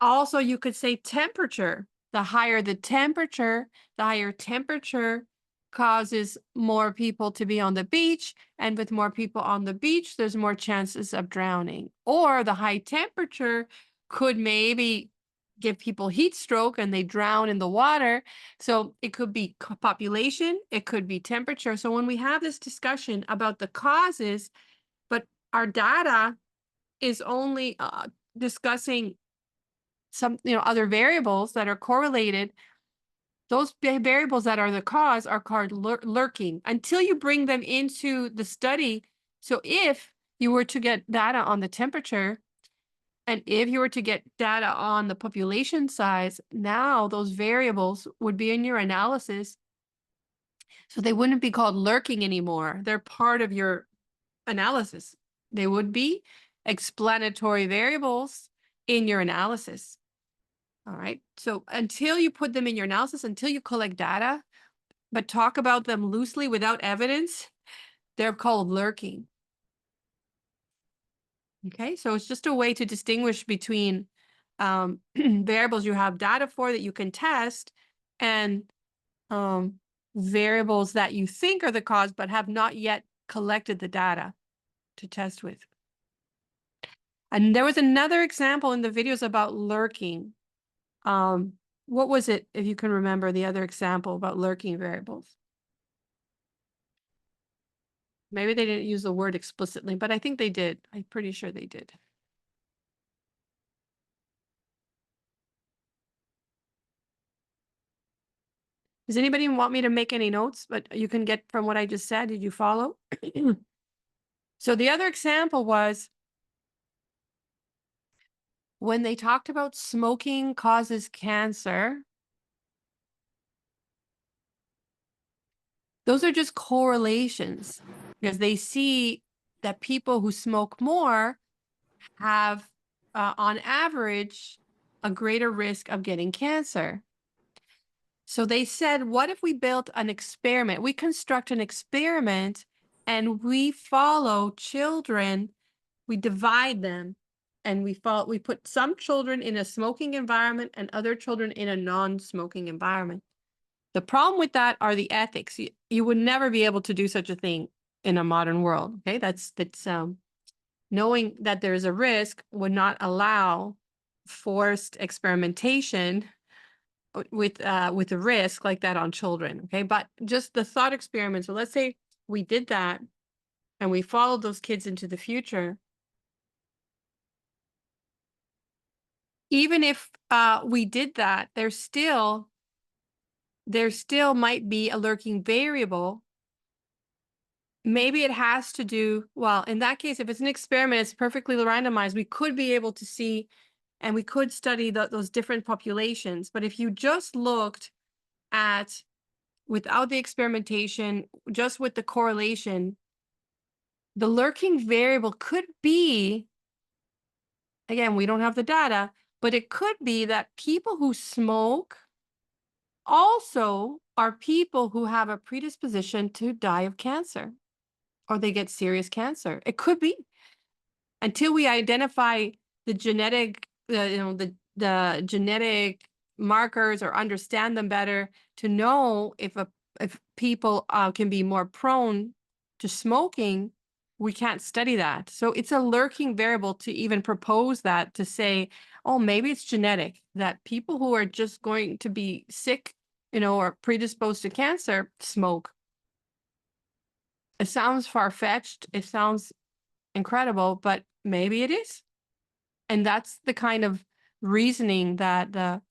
Also, you could say temperature. The higher the temperature causes more people to be on the beach. And with more people on the beach, there's more chances of drowning. Or the high temperature could maybe give people heat stroke and they drown in the water. So it could be population, it could be temperature. So when we have this discussion about the causes, but our data is only discussing some, other variables that are correlated, those variables that are the cause are called lurking until you bring them into the study. So if you were to get data on the temperature, and if you were to get data on the population size, now those variables would be in your analysis. So they wouldn't be called lurking anymore. They're part of your analysis. They would be explanatory variables in your analysis. All right. So until you put them in your analysis, until you collect data, but talk about them loosely without evidence, they're called lurking. Okay. So it's just a way to distinguish between variables you have data for that you can test and variables that you think are the cause, but have not yet collected the data to test with. And there was another example in the videos about lurking. What was it, if you can remember the other example about lurking variables? Maybe they didn't use the word explicitly, but I think they did. I'm pretty sure they did. Does anybody want me to make any notes? But you can get from what I just said. Did you follow? So the other example was when they talked about smoking causes cancer. Those are just correlations because they see that people who smoke more have, on average, a greater risk of getting cancer. So they said, what if we built an experiment? We construct an experiment and we follow children, we divide them, and we put some children in a smoking environment and other children in a non-smoking environment. The problem with that are the ethics. You would never be able to do such a thing in a modern world. Okay, that's knowing that there is a risk would not allow forced experimentation with a risk like that on children. Okay, but just the thought experiment. So let's say we did that and we followed those kids into the future. Even if we did that, there still might be a lurking variable. Maybe it has to do, well, in that case, if it's an experiment, it's perfectly randomized. We could be able to see, and we could study those different populations. But if you just looked at, without the experimentation, just with the correlation, the lurking variable could be, again, we don't have the data, but it could be that people who smoke also are people who have a predisposition to die of cancer, or they get serious cancer. It could be, until we identify the genetic, the genetic markers or understand them better to know if people can be more prone to smoking. We can't study that. So it's a lurking variable to even propose that, to say, oh, maybe it's genetic, that people who are just going to be sick, or predisposed to cancer, smoke. It sounds far-fetched. It sounds incredible, but maybe it is. And that's the kind of reasoning that the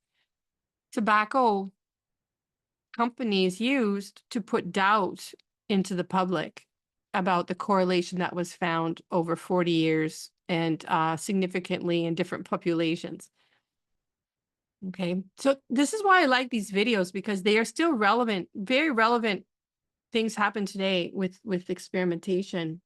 tobacco companies used to put doubt into the public about the correlation that was found over 40 years and significantly in different populations. Okay, so this is why I like these videos, because they are still relevant, very relevant things happen today with experimentation.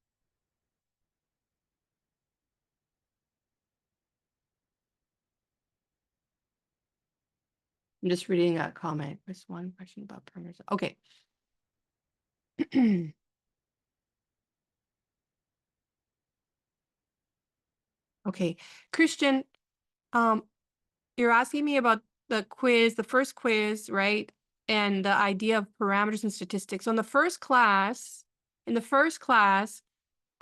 I'm just reading a comment. There's one question about primers. Okay. Okay, Christian, you're asking me about the first quiz, right? And the idea of parameters and statistics. So in the first class,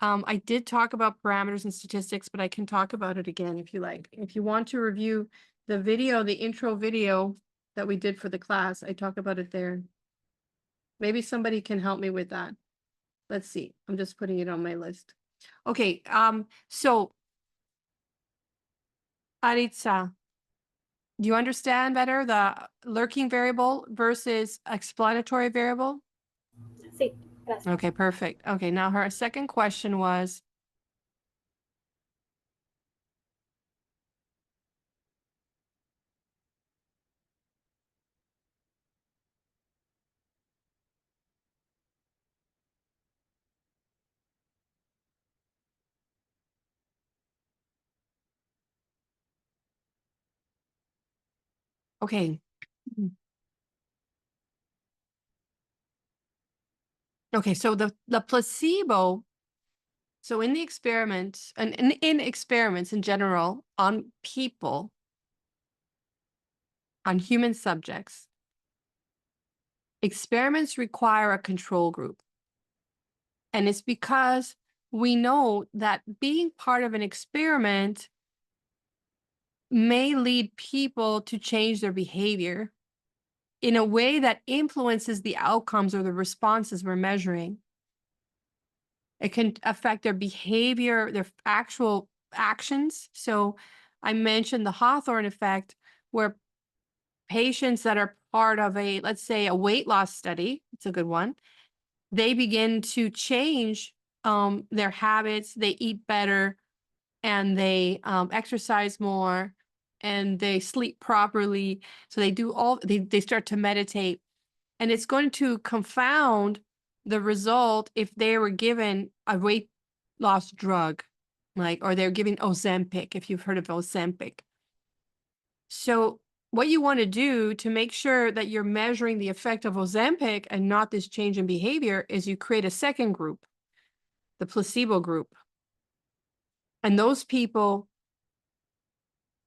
I did talk about parameters and statistics, but I can talk about it again if you like. If you want to review the video, the intro video that we did for the class, I talk about it there. Maybe somebody can help me with that. Let's see. I'm just putting it on my list. Okay, so Aritza, Do you understand better the lurking variable versus explanatory variable? Sí, gracias. Okay, perfect. Okay, now her second question was, okay. Okay, so the placebo, so in the experiments and in experiments in general on people, on human subjects, experiments require a control group. And it's because we know that being part of an experiment may lead people to change their behavior in a way that influences the outcomes or the responses we're measuring. It can affect their behavior, their actual actions. So I mentioned the Hawthorne effect, where patients that are part of a, let's say, a weight loss study, it's a good one, they begin to change their habits, they eat better, and they exercise more, and they sleep properly. So they do all, they start to meditate. And it's going to confound the result if they were given a weight loss drug, like, or they're giving Ozempic, if you've heard of Ozempic. So what you want to do to make sure that you're measuring the effect of Ozempic and not this change in behavior is you create a second group, the placebo group. And those people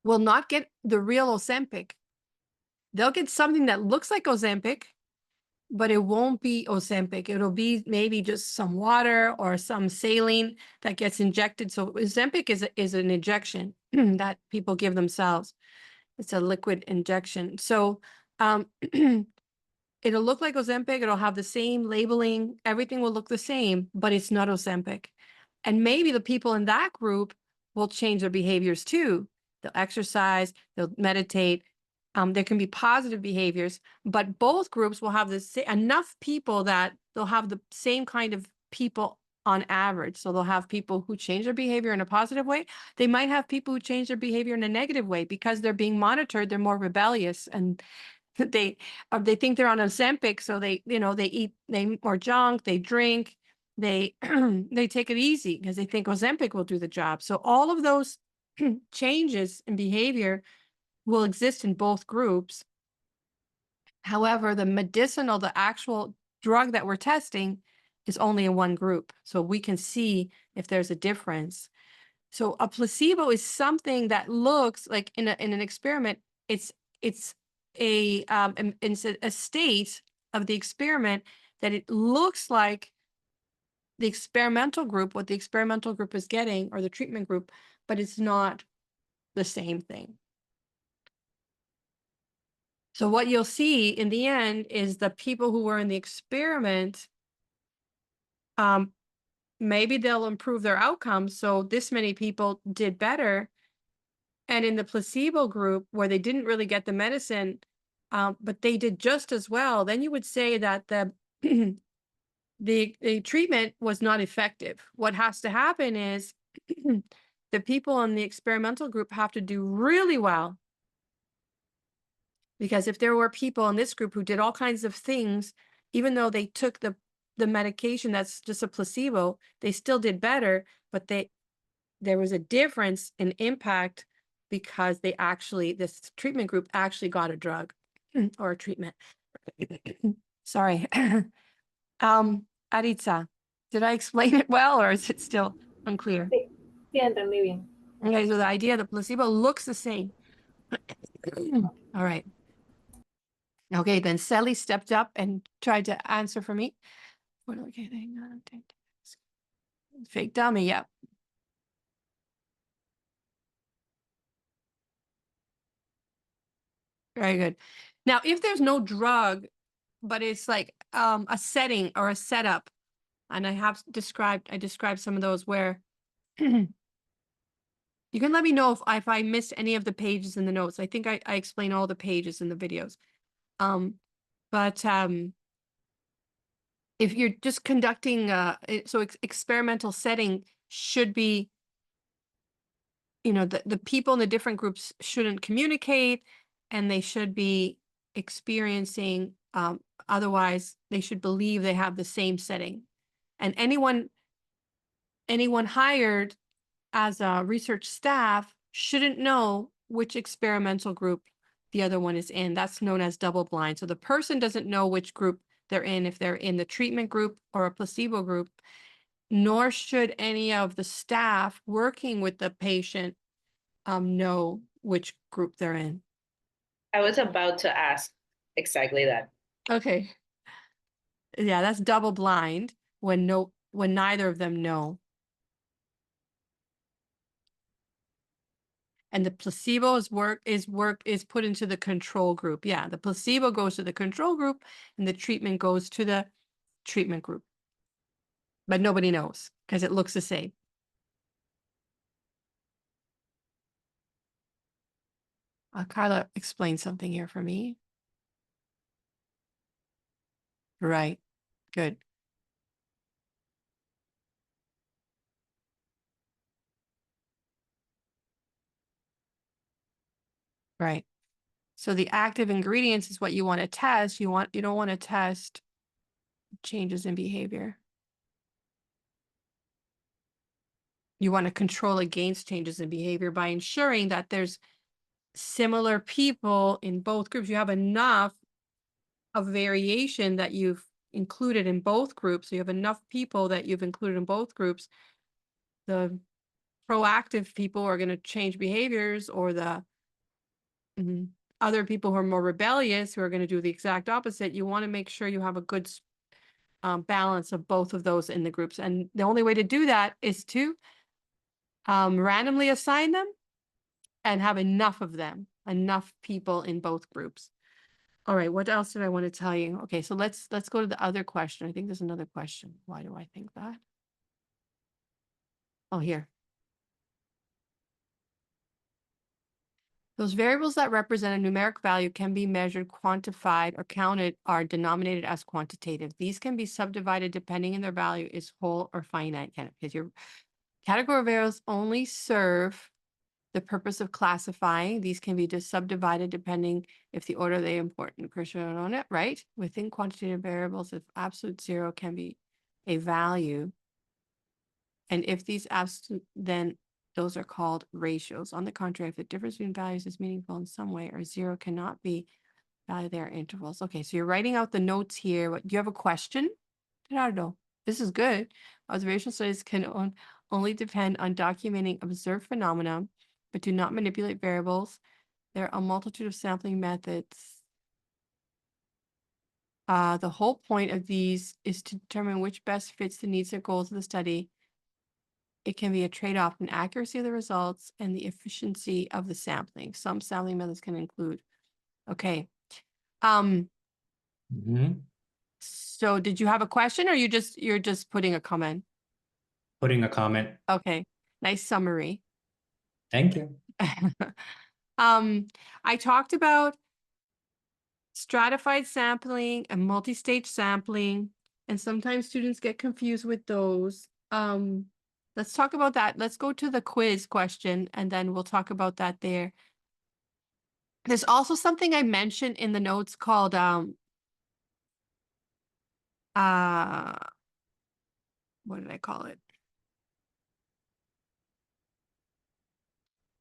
will not get the real Ozempic. They'll get something that looks like Ozempic, but it won't be Ozempic. It'll be maybe just some water or some saline that gets injected. So Ozempic is an injection that people give themselves. It's a liquid injection. So it'll look like Ozempic. It'll have the same labeling. Everything will look the same, but it's not Ozempic. And maybe the people in that group will change their behaviors too. They'll exercise, they'll meditate. There can be positive behaviors, but both groups will have enough people that they'll have the same kind of people on average. So they'll have people who change their behavior in a positive way. They might have people who change their behavior in a negative way because they're being monitored. They're more rebellious, and they think they're on Ozempic, so they eat more junk, they drink, they they take it easy because they think Ozempic will do the job. So all of those changes in behavior will exist in both groups. However, the actual drug that we're testing is only in one group. So we can see if there's a difference. So a placebo is something that looks like in an experiment, it's a state of the experiment that it looks like the experimental group, what the experimental group is getting, or the treatment group, but it's not the same thing. So what you'll see in the end is the people who were in the experiment, maybe they'll improve their outcomes. So this many people did better. And in the placebo group, where they didn't really get the medicine, but they did just as well, then you would say that the the treatment was not effective. What has to happen is the people in the experimental group have to do really well. Because if there were people in this group who did all kinds of things, even though they took the medication that's just a placebo, they still did better, but there was a difference in impact because this treatment group actually got a drug or a treatment. Sorry. Aritza, did I explain it well, or is it still unclear? Sí, sí, entendí bien. Okay, so the idea of the placebo looks the same. All right. Okay, then Sally stepped up and tried to answer for me. Okay, fake dummy, yeah. Very good. Now, if there's no drug, but it's like a setting or a setup, and I described some of those where You can let me know if I missed any of the pages in the notes. I think I explain all the pages in the videos. But if you're just conducting, experimental setting should be, the people in the different groups shouldn't communicate, and they should be experiencing, otherwise they should believe they have the same setting. And anyone hired as a research staff shouldn't know which experimental group the other one is in. That's known as double blind. So the person doesn't know which group they're in, if they're in the treatment group or a placebo group, nor should any of the staff working with the patient know which group they're in. I was about to ask exactly that. Okay. Yeah, that's double blind when neither of them know. And the placebo is put into the control group. Yeah, the placebo goes to the control group and the treatment goes to the treatment group. But nobody knows because it looks the same. Carla explained something here for me. Right. Good. Right. So the active ingredients is what you want to test. You don't want to test changes in behavior. You want to control against changes in behavior by ensuring that there's similar people in both groups. You have enough of variation that you've included in both groups. So you have enough people that you've included in both groups. The proactive people are going to change behaviors, or the other people who are more rebellious, who are going to do the exact opposite. You want to make sure you have a good balance of both of those in the groups. And the only way to do that is to randomly assign them and have enough of them, enough people in both groups. All right, what else did I want to tell you? Okay, so let's go to the other question. I think there's another question. Why do I think that? Oh, here. Those variables that represent a numeric value can be measured, quantified, or counted are denominated as quantitative. These can be subdivided depending on their value is whole or finite, because your category variables only serve the purpose of classifying. These can be just subdivided depending if the order they important crucial on it, right? Within quantitative variables, if absolute zero can be a value, and if these absolute, then those are called ratios. On the contrary, if the difference between values is meaningful in some way, or zero cannot be value, they are intervals. Okay, so you're writing out the notes here. Do you have a question? Gerardo, this is good. Observational studies can only depend on documenting observed phenomena, but do not manipulate variables. There are a multitude of sampling methods. The whole point of these is to determine which best fits the needs and goals of the study. It can be a trade-off in accuracy of the results and the efficiency of the sampling. Some sampling methods can include. Okay. So did you have a question, or you're just putting a comment? Putting a comment. Okay. Nice summary. Thank you. I talked about stratified sampling and multi-stage sampling, and sometimes students get confused with those. Let's talk about that. Let's go to the quiz question, and then we'll talk about that there. There's also something I mentioned in the notes called what did I call it?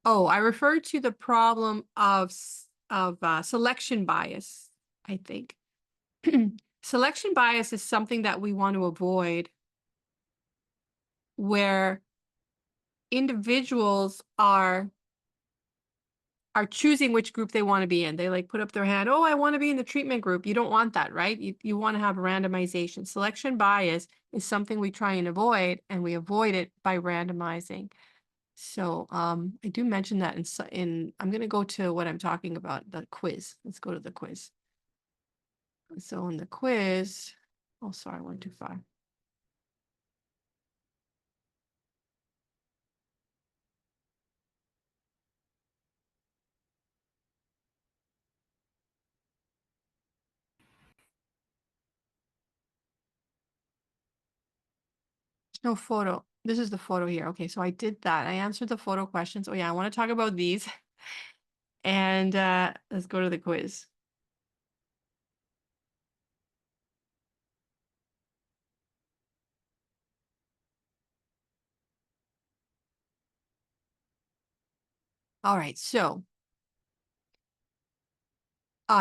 Oh, I referred to the problem of selection bias, I think. Selection bias is something that we want to avoid, where individuals are choosing which group they want to be in. They like put up their hand, oh, I want to be in the treatment group. You don't want that, right? You want to have randomization. Selection bias is something we try and avoid, and we avoid it by randomizing. So I do mention that I'm going to go to what I'm talking about, the quiz. Let's go to the quiz. So in the quiz, oh, sorry, I went too far. No photo. This is the photo here. Okay, so I did that. I answered the photo questions. Oh yeah, I want to talk about these. And let's go to the quiz. All right, so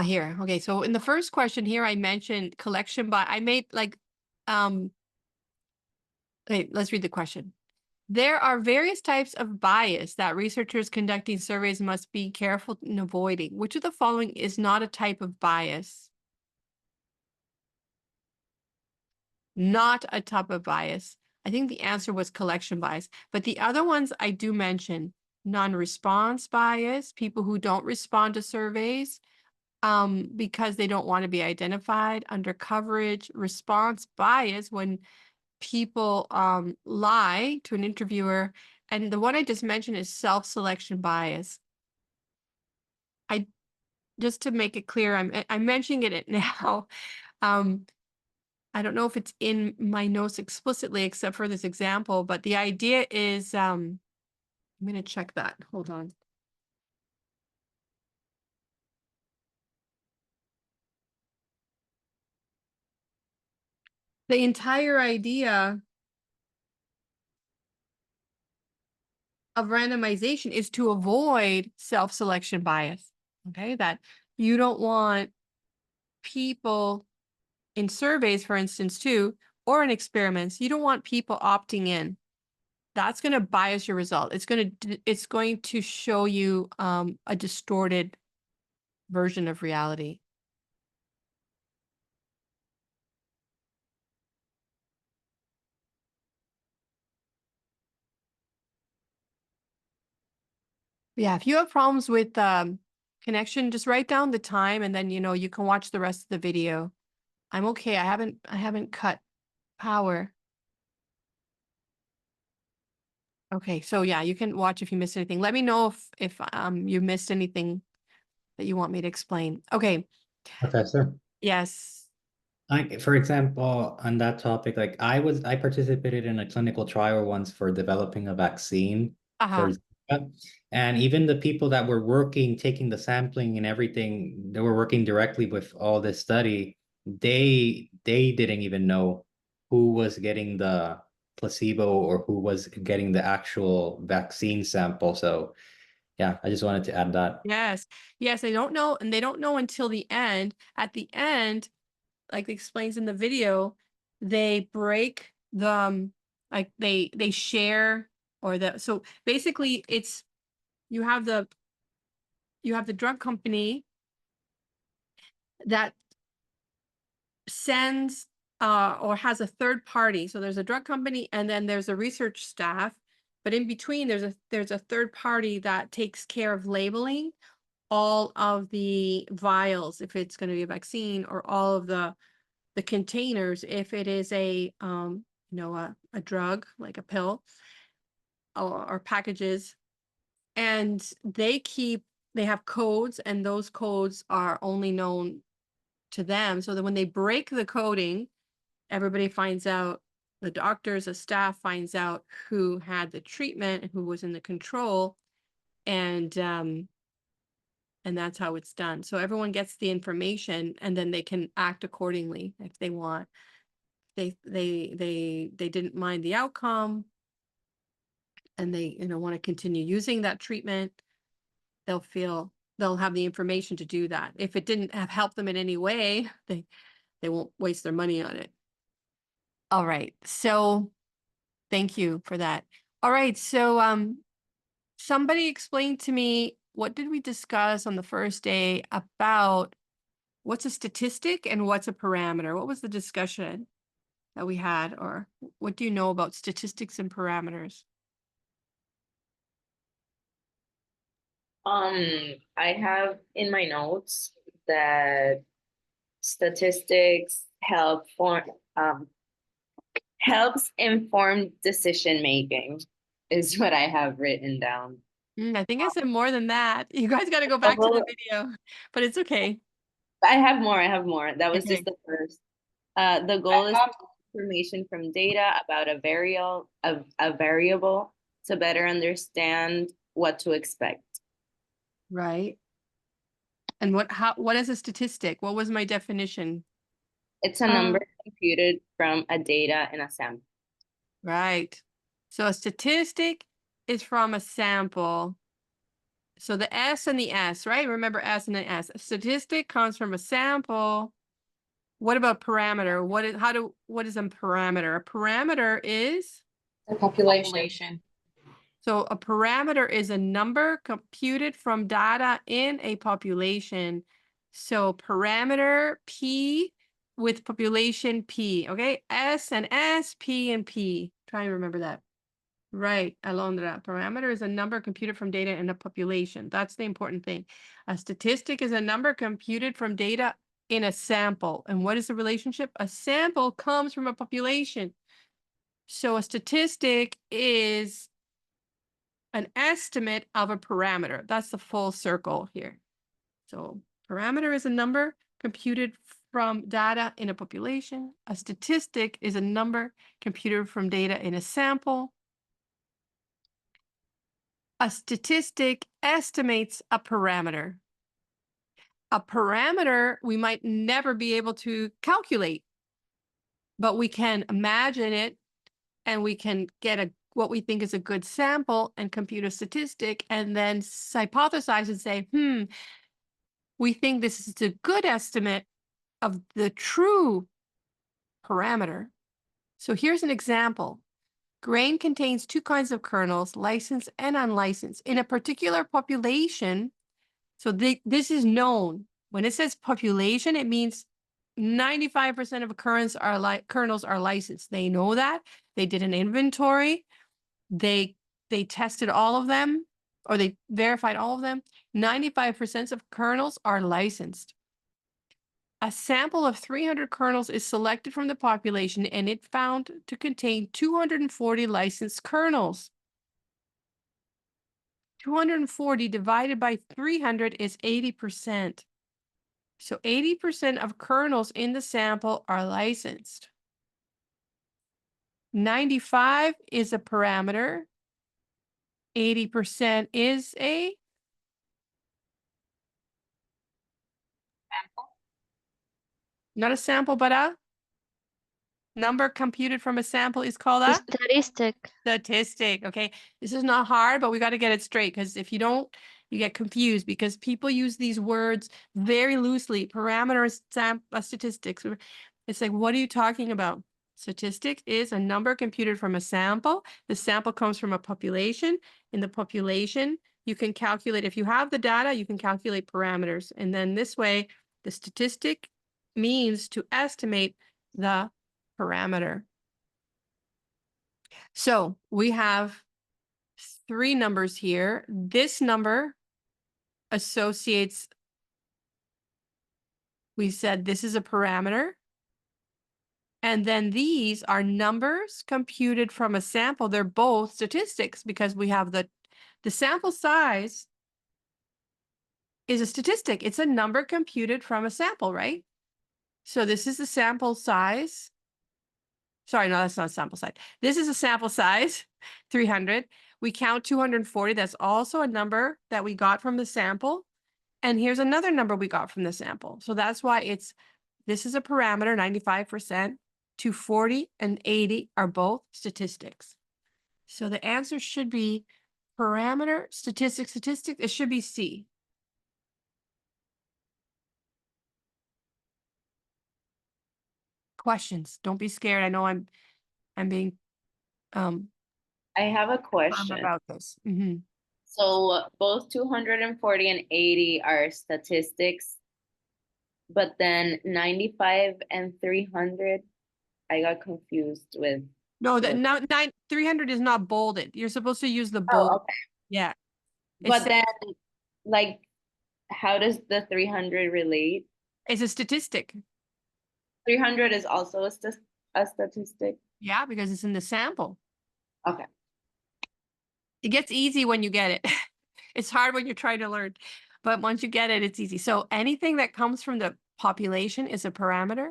here. Okay, so in the first question here, I mentioned collection by I made like okay, let's read the question. There are various types of bias that researchers conducting surveys must be careful in avoiding. Which of the following is not a type of bias? Not a type of bias. I think the answer was collection bias, but the other ones I do mention: non-response bias, people who don't respond to surveys because they don't want to be identified; under coverage response bias, when people lie to an interviewer; and the one I just mentioned is self-selection bias. I just to make it clear, I'm mentioning it now. I don't know if it's in my notes explicitly, except for this example, but the idea is, I'm going to check that. Hold on. The entire idea of randomization is to avoid self-selection bias. Okay, that you don't want people in surveys, for instance, too, or in experiments, you don't want people opting in. That's going to bias your result. It's going to show you a distorted version of reality. Yeah, if you have problems with connection, just write down the time and then you can watch the rest of the video. I'm okay. I haven't cut power. Okay, so yeah, you can watch if you missed anything. Let me know if you missed anything that you want me to explain. Okay. Professor. Yes. Like, for example, on that topic, like I participated in a clinical trial once for developing a vaccine for Zika. And even the people that were working, taking the sampling and everything, they were working directly with all this study. They didn't even know who was getting the placebo or who was getting the actual vaccine sample. So yeah, I just wanted to add that. Yes. Yes, they don't know, and they don't know until the end. At the end, like it explains in the video, they break the like they share, or so basically it's you have the drug company that sends or has a third party. So there's a drug company and then there's a research staff, but in between there's a third party that takes care of labeling all of the vials if it's going to be a vaccine, or all of the containers if it is a a drug like a pill, or packages. And they have codes, and those codes are only known to them, so that when they break the coding, everybody finds out. The doctors, the staff finds out who had the treatment and who was in the control, and that's how it's done. So everyone gets the information, and then they can act accordingly if they want. They didn't mind the outcome, and they want to continue using that treatment, they'll have the information to do that. If it didn't have helped them in any way, they won't waste their money on it. All right, so thank you for that. All right, so somebody explain to me, what did we discuss on the first day about what's a statistic and what's a parameter? What was the discussion that we had, or what do you know about statistics and parameters? I have in my notes that statistics helps inform decision making, is what I have written down. I think I said more than that. You guys got to go back to the video, but it's okay. I have more. That was just the first. The goal is to information from data about a variable to better understand what to expect. Right. And what is a statistic? What was my definition? It's a number computed from a data in a sample. Right. So a statistic is from a sample. So the S and the S, right? Remember S and the S. A statistic comes from a sample. What about parameter? What is a parameter? A parameter is The population. so a parameter is a number computed from data in a population. So parameter P with population P, okay? S and S, P and P. Try and remember that. Right, Alondra. Parameter is a number computed from data in a population. That's the important thing. A statistic is a number computed from data in a sample. And what is the relationship? A sample comes from a population. So a statistic is an estimate of a parameter. That's the full circle here. So parameter is a number computed from data in a population. A statistic is a number computed from data in a sample. A statistic estimates a parameter. A parameter we might never be able to calculate, but we can imagine it and we can get what we think is a good sample and compute a statistic and then hypothesize and say, we think this is a good estimate of the true parameter. So here's an example. Grain contains two kinds of kernels, licensed and unlicensed. In a particular population, so this is known. When it says population, it means 95% of kernels are licensed. They know that. They did an inventory. They tested all of them, or they verified all of them. 95% of kernels are licensed. A sample of 300 kernels is selected from the population, and it found to contain 240 licensed kernels. 240 divided by 300 is 80%. So 80% of kernels in the sample are licensed. 95 is a parameter. 80% is a sample. Not a sample, but a number computed from a sample is called a statistic. Statistic. Okay. This is not hard, but we got to get it straight, because if you don't, you get confused, because people use these words very loosely. Parameters, statistics. It's like, what are you talking about? Statistic is a number computed from a sample. The sample comes from a population. In the population, you can calculate, if you have the data, you can calculate parameters. And then this way, the statistic means to estimate the parameter. So we have three numbers here. This number associates, we said this is a parameter. And then these are numbers computed from a sample. They're both statistics, because we have the sample size is a statistic. It's a number computed from a sample, right? So this is the sample size. Sorry, no, that's not a sample size. This is a sample size, 300. We count 240. That's also a number that we got from the sample. And here's another number we got from the sample. So that's why this is a parameter, 95%. 240 and 80 are both statistics. So the answer should be parameter, statistic. It should be C. Questions? Don't be scared. I know I'm being I have a question about this. So both 240 and 80 are statistics, but then 95 and 300, I got confused with. No, 300 is not bolded. You're supposed to use the bold. Oh, okay. Yeah. But then, like, how does the 300 relate? It's a statistic. 300 is also a statistic? Yeah, because it's in the sample. Okay. It gets easy when you get it. It's hard when you're trying to learn, but once you get it, it's easy. So anything that comes from the population is a parameter.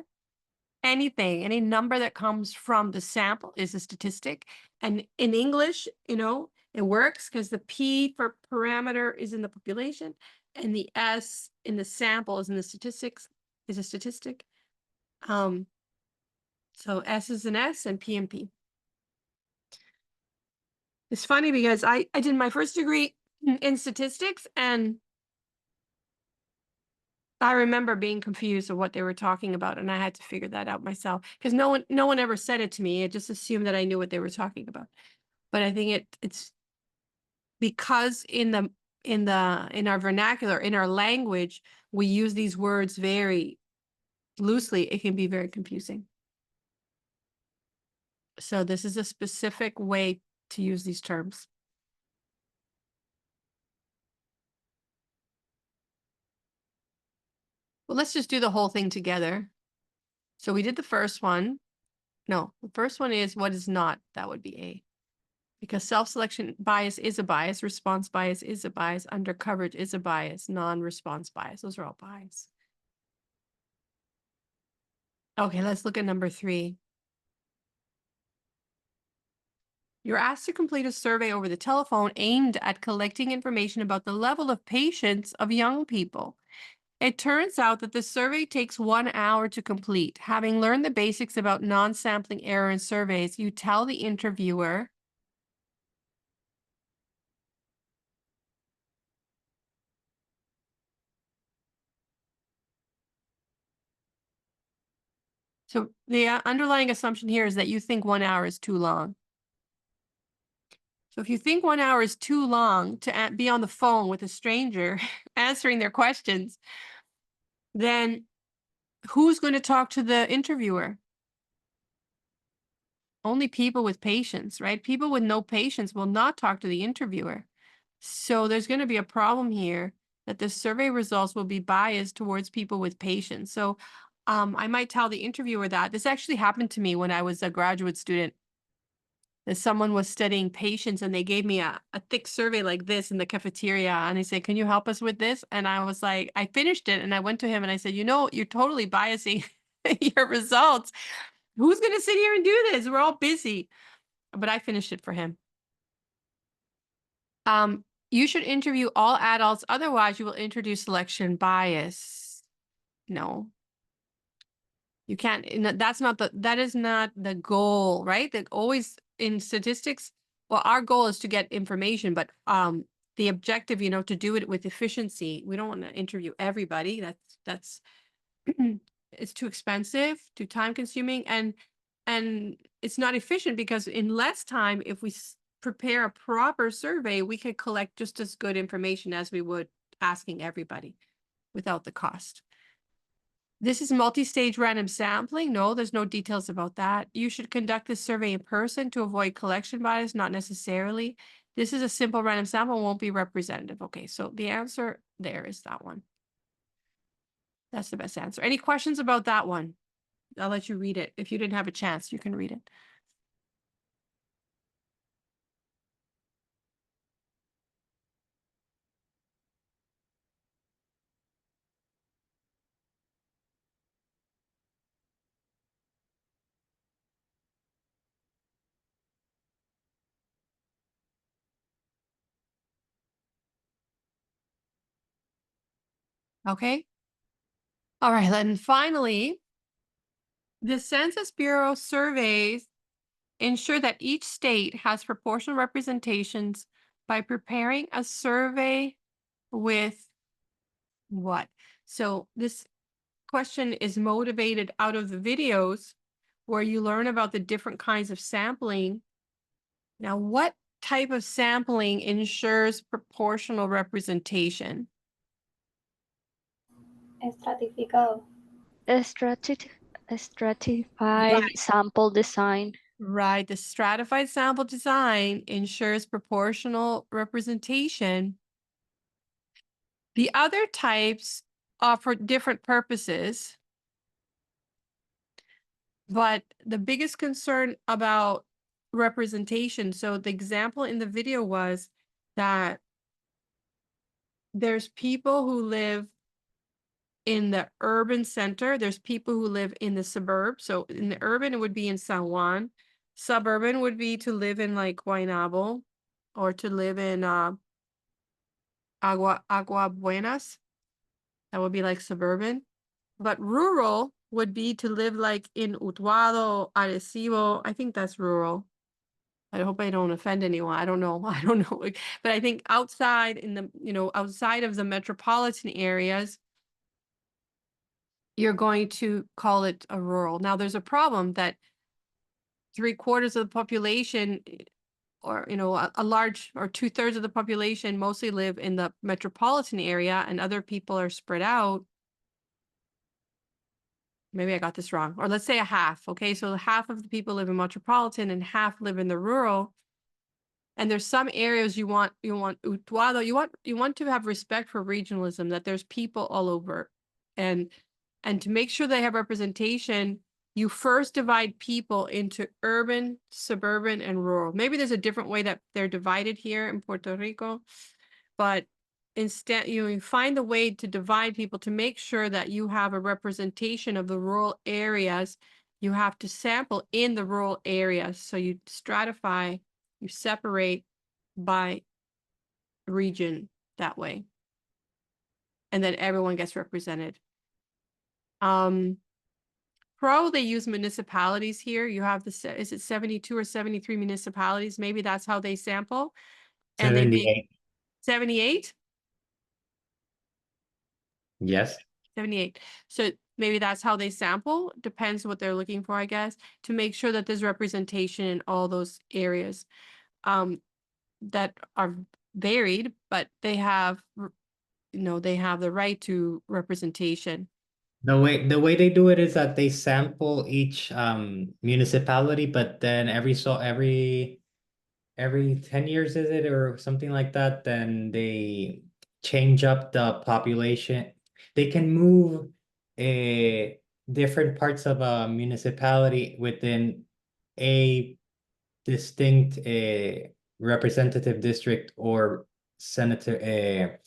anything, any number that comes from the sample is a statistic. And in English, it works because the P for parameter is in the population and the S in the sample is in the statistics, is a statistic. So S is an S and P and P. It's funny because I did my first degree in statistics, and I remember being confused of what they were talking about, and I had to figure that out myself because no one ever said it to me. I just assumed that I knew what they were talking about. But I think it's because in our vernacular, in our language, we use these words very loosely. It can be very confusing. So this is a specific way to use these terms. Well, let's just do the whole thing together. So we did the first one. No, the first one is what is not. That would be A. Because self-selection bias is a bias, response bias is a bias, undercoverage is a bias, non-response bias. Those are all bias. Okay, let's look at number 3. You're asked to complete a survey over the telephone aimed at collecting information about the level of patience of young people. It turns out that the survey takes 1 hour to complete. Having learned the basics about non-sampling error in surveys, you tell the interviewer, so the underlying assumption here is that you think 1 hour is too long. So if you think 1 hour is too long to be on the phone with a stranger answering their questions, then who's going to talk to the interviewer? Only people with patience, right? People with no patience will not talk to the interviewer. So there's going to be a problem here that the survey results will be biased towards people with patience. So I might tell the interviewer that. This actually happened to me when I was a graduate student. That someone was studying patience and they gave me a thick survey like this in the cafeteria. And they said, can you help us with this? And I was like, I finished it and I went to him and I said, you're totally biasing your results. Who's going to sit here and do this? We're all busy. But I finished it for him. You should interview all adults. Otherwise, you will introduce selection bias. No. You can't, that is not the goal, right? That always in statistics, well, our goal is to get information, but the objective, to do it with efficiency. We don't want to interview everybody. That's it's too expensive, too time consuming, and it's not efficient because in less time, if we prepare a proper survey, we could collect just as good information as we would asking everybody without the cost. This is multi-stage random sampling. No, there's no details about that. You should conduct this survey in person to avoid collection bias, not necessarily. This is a simple random sample, won't be representative. Okay, so the answer there is that one. That's the best answer. Any questions about that one? I'll let you read it. If you didn't have a chance, you can read it. Okay. All right, then finally, the Census Bureau surveys ensure that each state has proportional representations by preparing a survey with what? So this question is motivated out of the videos where you learn about the different kinds of sampling. Now, what type of sampling ensures proportional representation? Estratificado. Stratified sample design. Right. The stratified sample design ensures proportional representation. The other types offer different purposes. But the biggest concern about representation, so the example in the video was that there's people who live in the urban center. There's people who live in the suburb. So in the urban, it would be in San Juan. Suburban would be to live in like Guaynabo or to live in Agua Buenas. That would be like suburban. But rural would be to live like in Utuado, Arecibo. I think that's rural. I hope I don't offend anyone. I don't know. I don't know. But I think outside in the, outside of the metropolitan areas, you're going to call it a rural. Now, there's a problem that 3/4 of the population, or, a large, or 2/3 of the population mostly live in the metropolitan area, and other people are spread out. Maybe I got this wrong. Or let's say a half. Okay, so half of the people live in metropolitan and half live in the rural. And there's some areas you want Utuado, you want to have respect for regionalism, that there's people all over. And to make sure they have representation, you first divide people into urban, suburban, and rural. Maybe there's a different way that they're divided here in Puerto Rico, but instead you find a way to divide people to make sure that you have a representation of the rural areas. You have to sample in the rural areas. So you stratify, you separate by region that way. And then everyone gets represented. Pro, they use municipalities here. You have is it 72 or 73 municipalities? Maybe that's how they sample. And 78. 78? Yes. 78. So maybe that's how they sample. Depends what they're looking for, I guess, to make sure that there's representation in all those areas that are varied, but they have, they have the right to representation. The way they do it is that they sample each municipality, but then every 10 years, is it, or something like that, then they change up the population. They can move different parts of a municipality within a distinct representative district or senator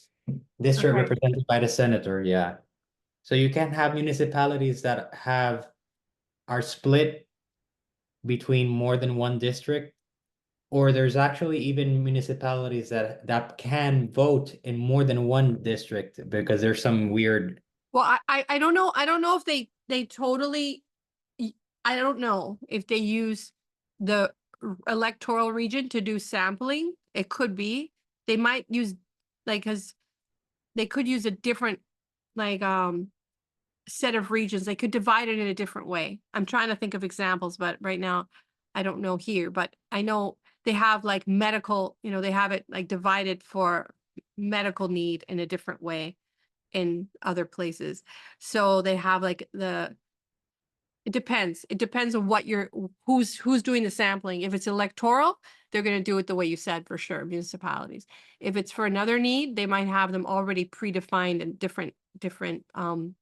district Okay. represented by the senator. Yeah. So you can have municipalities that are split between more than one district, or there's actually even municipalities that can vote in more than one district, because there's some weird. Well, I don't know. I don't know if they totally, I don't know if they use the electoral region to do sampling. It could be. They might use, like, because they could use a different, like, set of regions. They could divide it in a different way. I'm trying to think of examples, but right now I don't know here, but I know they have like medical, they have it like divided for medical need in a different way in other places. So they have like it depends. It depends on what who's doing the sampling. If it's electoral, they're going to do it the way you said, for sure, municipalities. If it's for another need, they might have them already predefined, and different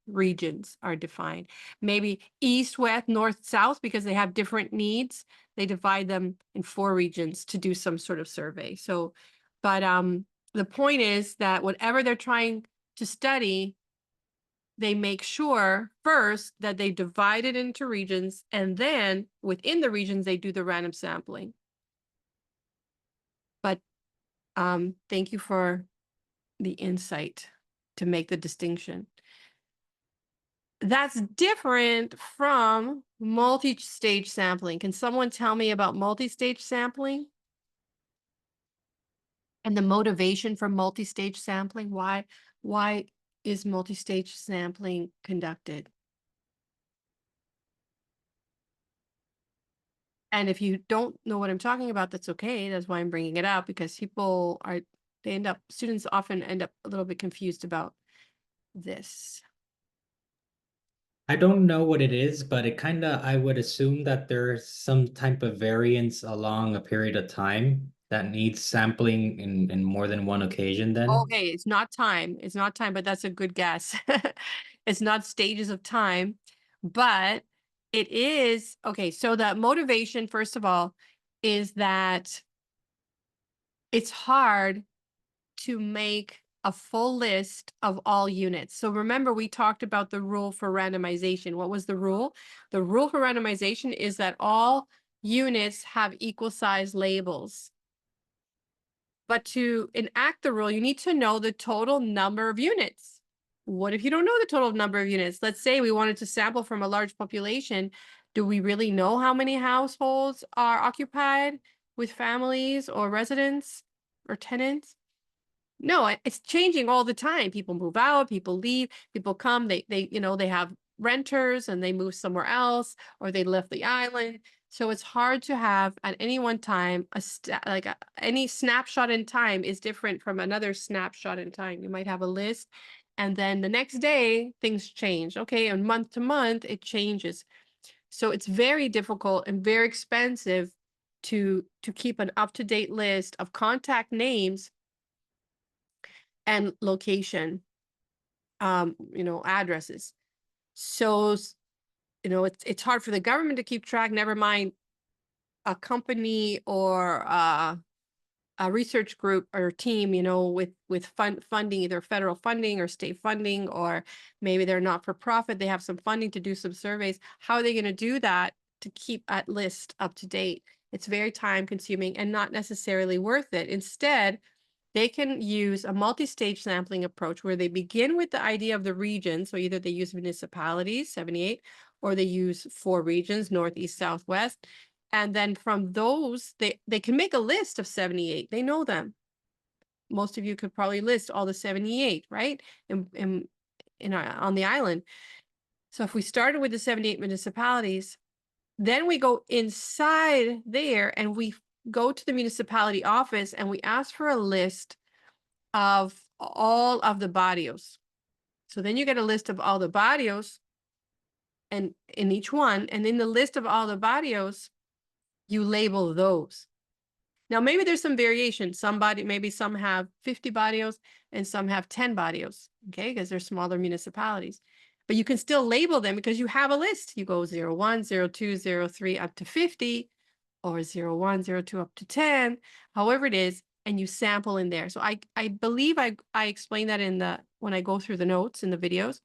regions are defined. Maybe east, west, north, south, because they have different needs. They divide them in 4 regions to do some sort of survey. So, but the point is that whatever they're trying to study, they make sure first that they divide it into regions, and then within the regions, they do the random sampling. But thank you for the insight to make the distinction. That's different from multi-stage sampling. Can someone tell me about multi-stage sampling? And the motivation for multi-stage sampling? Why is multi-stage sampling conducted? And if you don't know what I'm talking about, that's okay. That's why I'm bringing it up, because students often end up a little bit confused about this. I don't know what it is, but I would assume that there's some type of variance along a period of time that needs sampling in more than one occasion then. Okay, it's not time, but that's a good guess. It's not stages of time, but it is, okay, so the motivation, first of all, is that it's hard to make a full list of all units. So remember, we talked about the rule for randomization. What was the rule? The rule for randomization is that all units have equal size labels. But to enact the rule, you need to know the total number of units. What if you don't know the total number of units? Let's say we wanted to sample from a large population. Do we really know how many households are occupied with families or residents or tenants? No, it's changing all the time. People move out, people leave, people come, they they have renters and they move somewhere else, or they left the island. So it's hard to have at any one time any snapshot in time is different from another snapshot in time. You might have a list, and then the next day things change. Okay, and month to month it changes. So it's very difficult and very expensive to keep an up-to-date list of contact names and location, addresses. So, it's hard for the government to keep track, never mind a company or a research group or team, with funding, either federal funding or state funding, or maybe they're not for profit. They have some funding to do some surveys. How are they going to do that to keep that list up to date? It's very time consuming and not necessarily worth it. Instead, they can use a multi-stage sampling approach where they begin with the idea of the region. So either they use municipalities, 78, or they use 4 regions, Northeast, Southwest. And then from those, they can make a list of 78. They know them. Most of you could probably list all the 78, right? On the island. So if we started with the 78 municipalities, then we go inside there and we go to the municipality office and we ask for a list of all of the barrios. So then you get a list of all the barrios and in each one, and in the list of all the barrios, you label those. Now, maybe there's some variation. Maybe some have 50 barrios and some have 10 barrios, okay, because they're smaller municipalities. But you can still label them because you have a list. You go 01, 02, 03 up to 50, or 01, 02 up to 10, however it is, and you sample in there. So I believe I explained that when I go through the notes in the videos.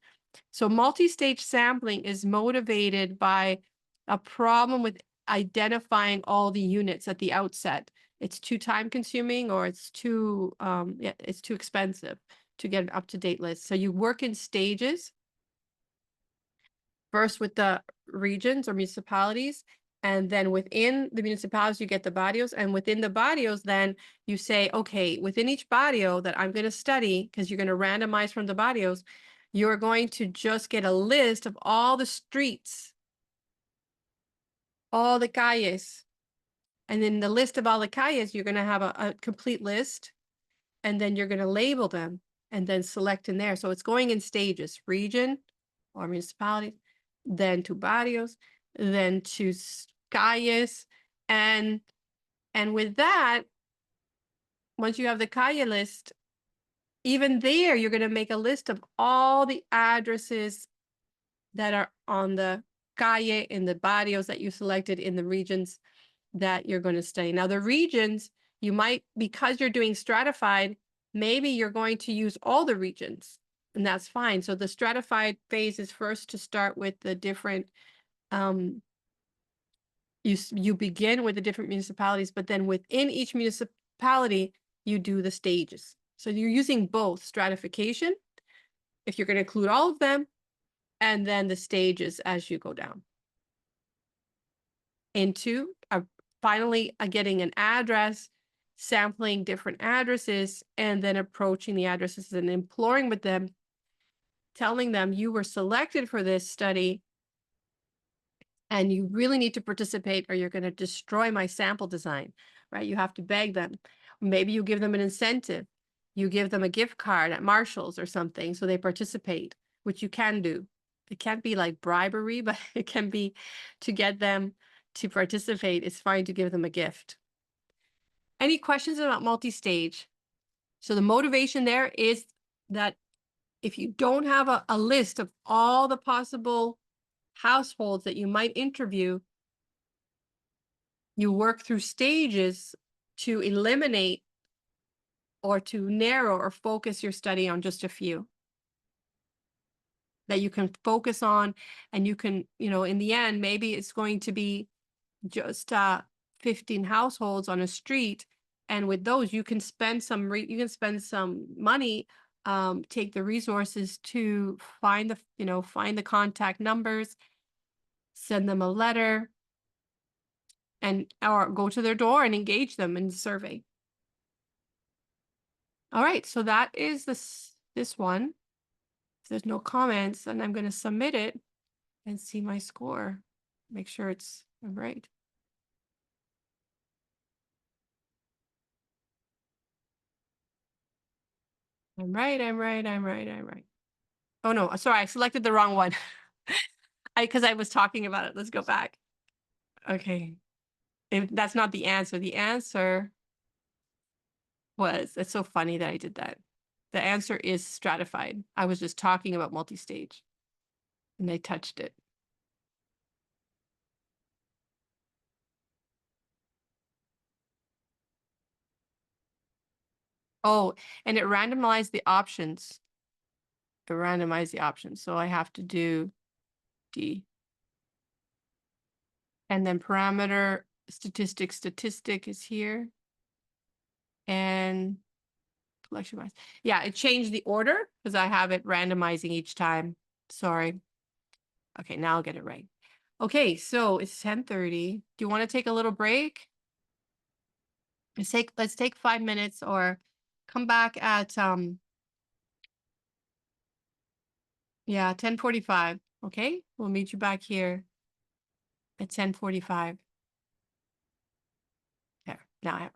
So multi-stage sampling is motivated by a problem with identifying all the units at the outset. It's too time consuming, or it's too expensive to get an up-to-date list. So you work in stages. First with the regions or municipalities, and then within the municipalities, you get the barrios, and within the barrios, then you say, okay, within each barrio that I'm going to study, because you're going to randomize from the barrios, you're going to just get a list of all the streets, all the calles. And in the list of all the calles, you're going to have a complete list, and then you're going to label them and then select in there. So it's going in stages: region or municipality, then to barrios, then to calles, and with that, once you have the calle list, even there, you're going to make a list of all the addresses that are on the calle in the barrios that you selected in the regions that you're going to study. Now, the regions, you might, because you're doing stratified, maybe you're going to use all the regions, and that's fine. So the stratified phase is first to start with the different, you begin with the different municipalities, but then within each municipality, you do the stages. So you're using both stratification, if you're going to include all of them, and then the stages as you go down into finally getting an address, sampling different addresses, and then approaching the addresses and imploring with them, telling them you were selected for this study and you really need to participate or you're going to destroy my sample design, right? You have to beg them. Maybe you give them an incentive. You give them a gift card at Marshall's or something so they participate, which you can do. It can't be like bribery, but it can be to get them to participate. It's fine to give them a gift. Any questions about multi-stage? So the motivation there is that if you don't have a list of all the possible households that you might interview, you work through stages to eliminate or to narrow or focus your study on just a few that you can focus on, and you can, in the end, maybe it's going to be just 15 households on a street, and with those you can spend some money, take the resources to find the contact numbers, send them a letter, or go to their door and engage them in the survey. All right, so that is this one. If there's no comments, and I'm going to submit it and see my score. Make sure I'm right. I'm right. Oh no, sorry, I selected the wrong one. Because I was talking about it. Let's go back. Okay. That's not the answer. The answer it's so funny that I did that. The answer is stratified. I was just talking about multi-stage and they touched it. Oh, and it randomized the options. So I have to do D. And then parameter statistic is here. And collection wise. Yeah, it changed the order because I have it randomizing each time. Sorry. Okay, now I'll get it right. Okay, so it's 10:30. Do you want to take a little break? Let's take 5 minutes, or come back at 10:45. Okay, we'll meet you back here at 10:45. There, now I have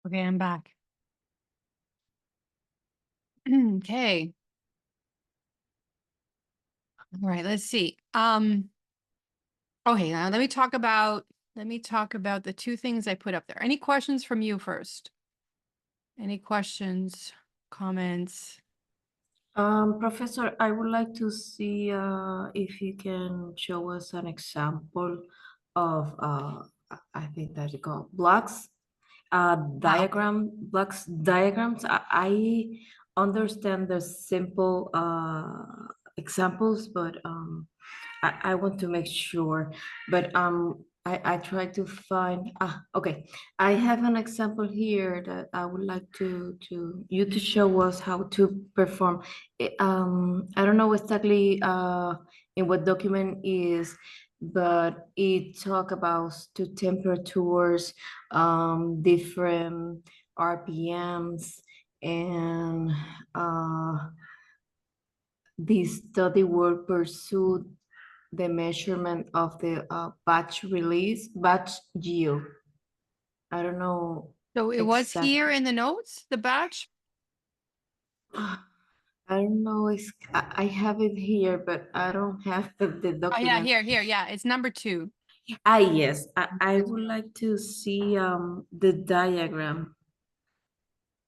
Okay, I'm back. Okay. All right, let's see. Okay, now let me talk about the two things I put up there. Any questions from you first? Any questions, comments? Professor, I would like to see if you can show us an example of I think that you call blocks, diagrams. I understand the simple examples, but I want to make sure. But I try to find okay. I have an example here that I would like to you to show us how to perform. I don't know exactly in what document is, but it talk about two temperatures, different RPMs, and this study will pursue the measurement of the batch yield. I don't know. So it was here in the notes, the batch? I don't know. I have it here, but I don't have the Oh yeah, document. here. Yeah, it's number 2. Yes. I would like to see the diagram.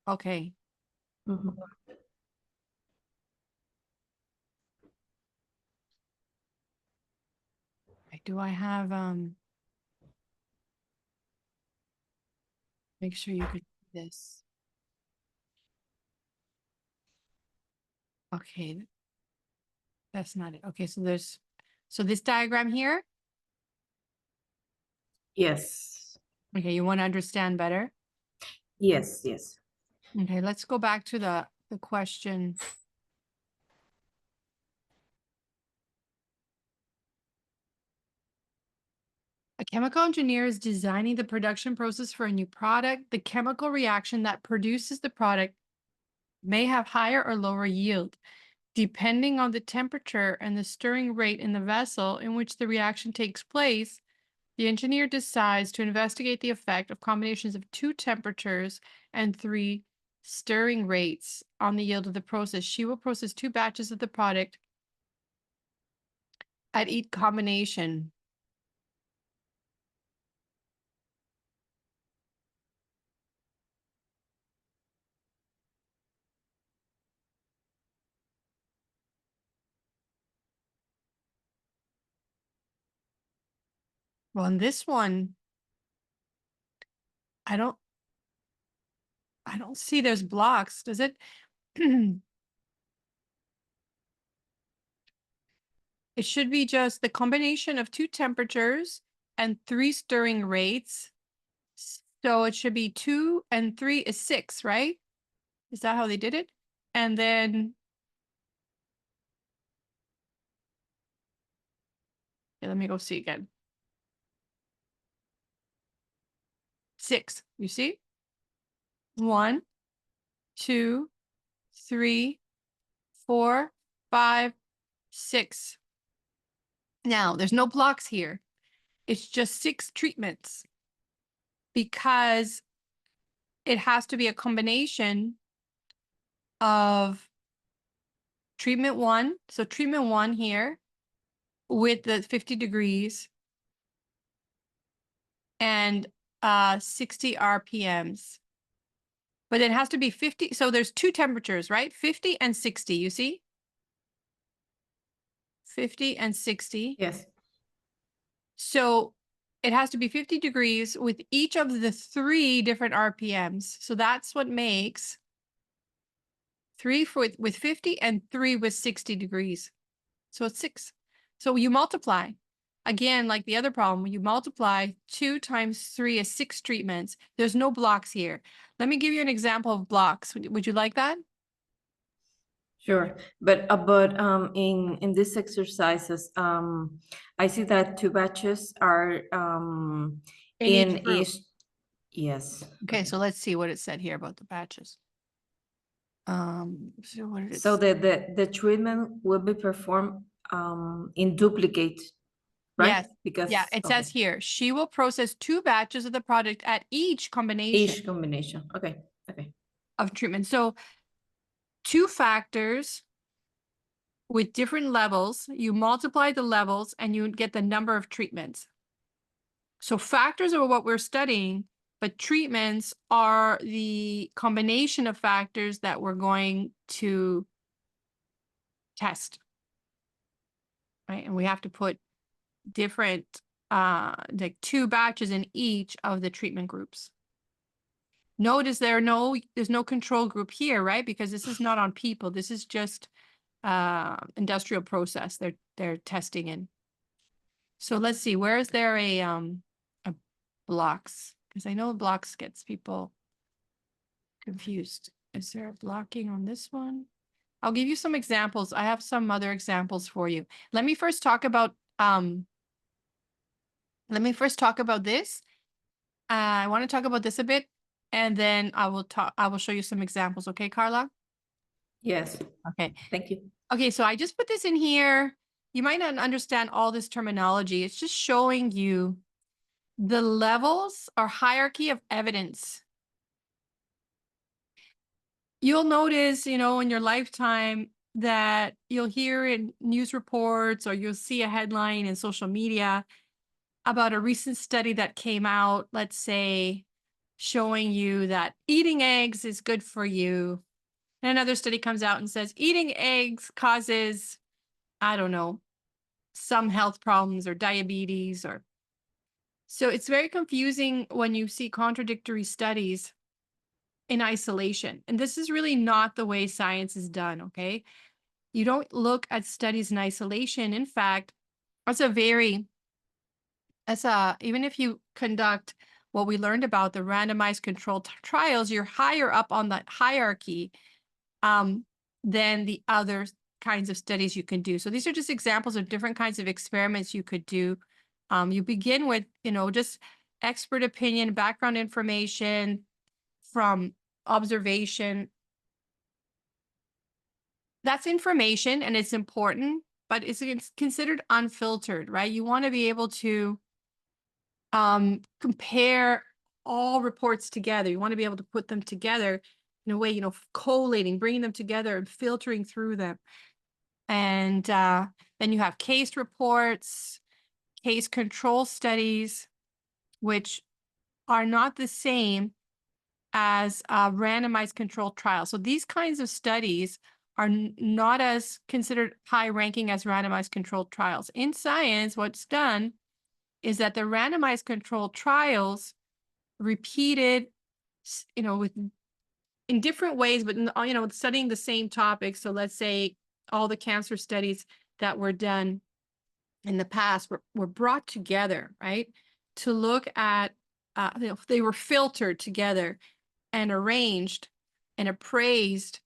Okay. Mhm. Do I have make sure you could see this. Okay. That's not it. Okay, so this diagram here. Yes. Okay, you want to understand better? Yes. Yes. Okay, let's go back to the question. A chemical engineer is designing the production process for a new product. The chemical reaction that produces the product may have higher or lower yield, depending on the temperature and the stirring rate in the vessel in which the reaction takes place. The engineer decides to investigate the effect of combinations of 2 temperatures and 3 stirring rates on the yield of the process. She will process 2 batches of the product at each combination. Well, in this one, I don't see there's blocks, does it? It should be just the combination of 2 temperatures and 3 stirring rates. So it should be 2 and 3 is 6, right? Is that how they did it? And then let me go see again. 6, you see? 1, 2, 3, 4, 5, 6. Now, there's no blocks here. It's just 6 treatments because it has to be a combination of treatment 1. So treatment 1 here with the 50 degrees and 60 RPMs. But it has to be 50. So there's 2 temperatures, right? 50 and 60, you see? 50 and 60. Yes. So it has to be 50 degrees with each of the 3 different RPMs. So that's what makes 3 with 50 and 3 with 60 degrees. So it's 6. So you multiply. Again, like the other problem, you multiply 2 times 3 is 6 treatments. There's no blocks here. Let me give you an example of blocks. Would you like that? Sure, but in these exercises, I see that 2 batches are in each. Yes. Okay, so let's see what it said here about the batches. So what did it So say? the treatment will be performed in duplicate. right? Yes. Because Yeah, it says okay. here, she will process 2 batches of the product at each combination Each combination. Okay. Okay. of treatment. So 2 factors with different levels, you multiply the levels and you get the number of treatments. So factors are what we're studying, but treatments are the combination of factors that we're going to test, right? And we have to put different, like 2 batches in each of the treatment groups. Notice there's no control group here, right? Because this is not on people. This is just industrial process they're testing in. So let's see, where is there a blocks? Because I know blocks gets people confused. Is there a blocking on this one? I'll give you some examples. I have some other examples for you. Let me first talk about this. I want to talk about this a bit, and then I will show you some examples. Okay, Carla? Yes. Okay. Thank you. Okay, so I just put this in here. You might not understand all this terminology. It's just showing you the levels or hierarchy of evidence. You'll notice, in your lifetime that you'll hear in news reports or you'll see a headline in social media about a recent study that came out, let's say, showing you that eating eggs is good for you. And another study comes out and says eating eggs causes, I don't know, some health problems or diabetes or. So it's very confusing when you see contradictory studies in isolation. And this is really not the way science is done, okay? You don't look at studies in isolation. In fact, even if you conduct what we learned about the randomized controlled trials, you're higher up on the hierarchy than the other kinds of studies you can do. So these are just examples of different kinds of experiments you could do. You begin with, just expert opinion, background information from observation. That's information and it's important, but it's considered unfiltered, right? You want to be able to compare all reports together. You want to be able to put them together in a way, collating, bringing them together and filtering through them. And then you have case reports, case control studies, which are not the same as randomized controlled trials. So these kinds of studies are not as considered high ranking as randomized controlled trials. In science, what's done is that the randomized controlled trials repeated, in different ways, but studying the same topic. So let's say all the cancer studies that were done in the past were brought together, right? To look at, they were filtered together and arranged and appraised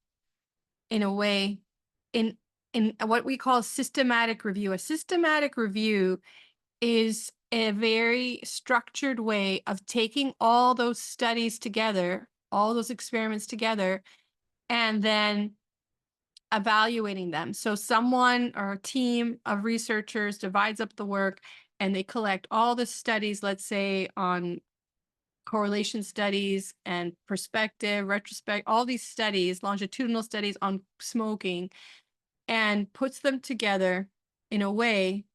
in a way in what we call systematic review. A systematic review is a very structured way of taking all those studies together, all those experiments together, and then evaluating them. So someone or a team of researchers divides up the work and they collect all the studies, let's say on correlation studies and perspective, retrospect, all these studies, longitudinal studies on smoking, and puts them together in a way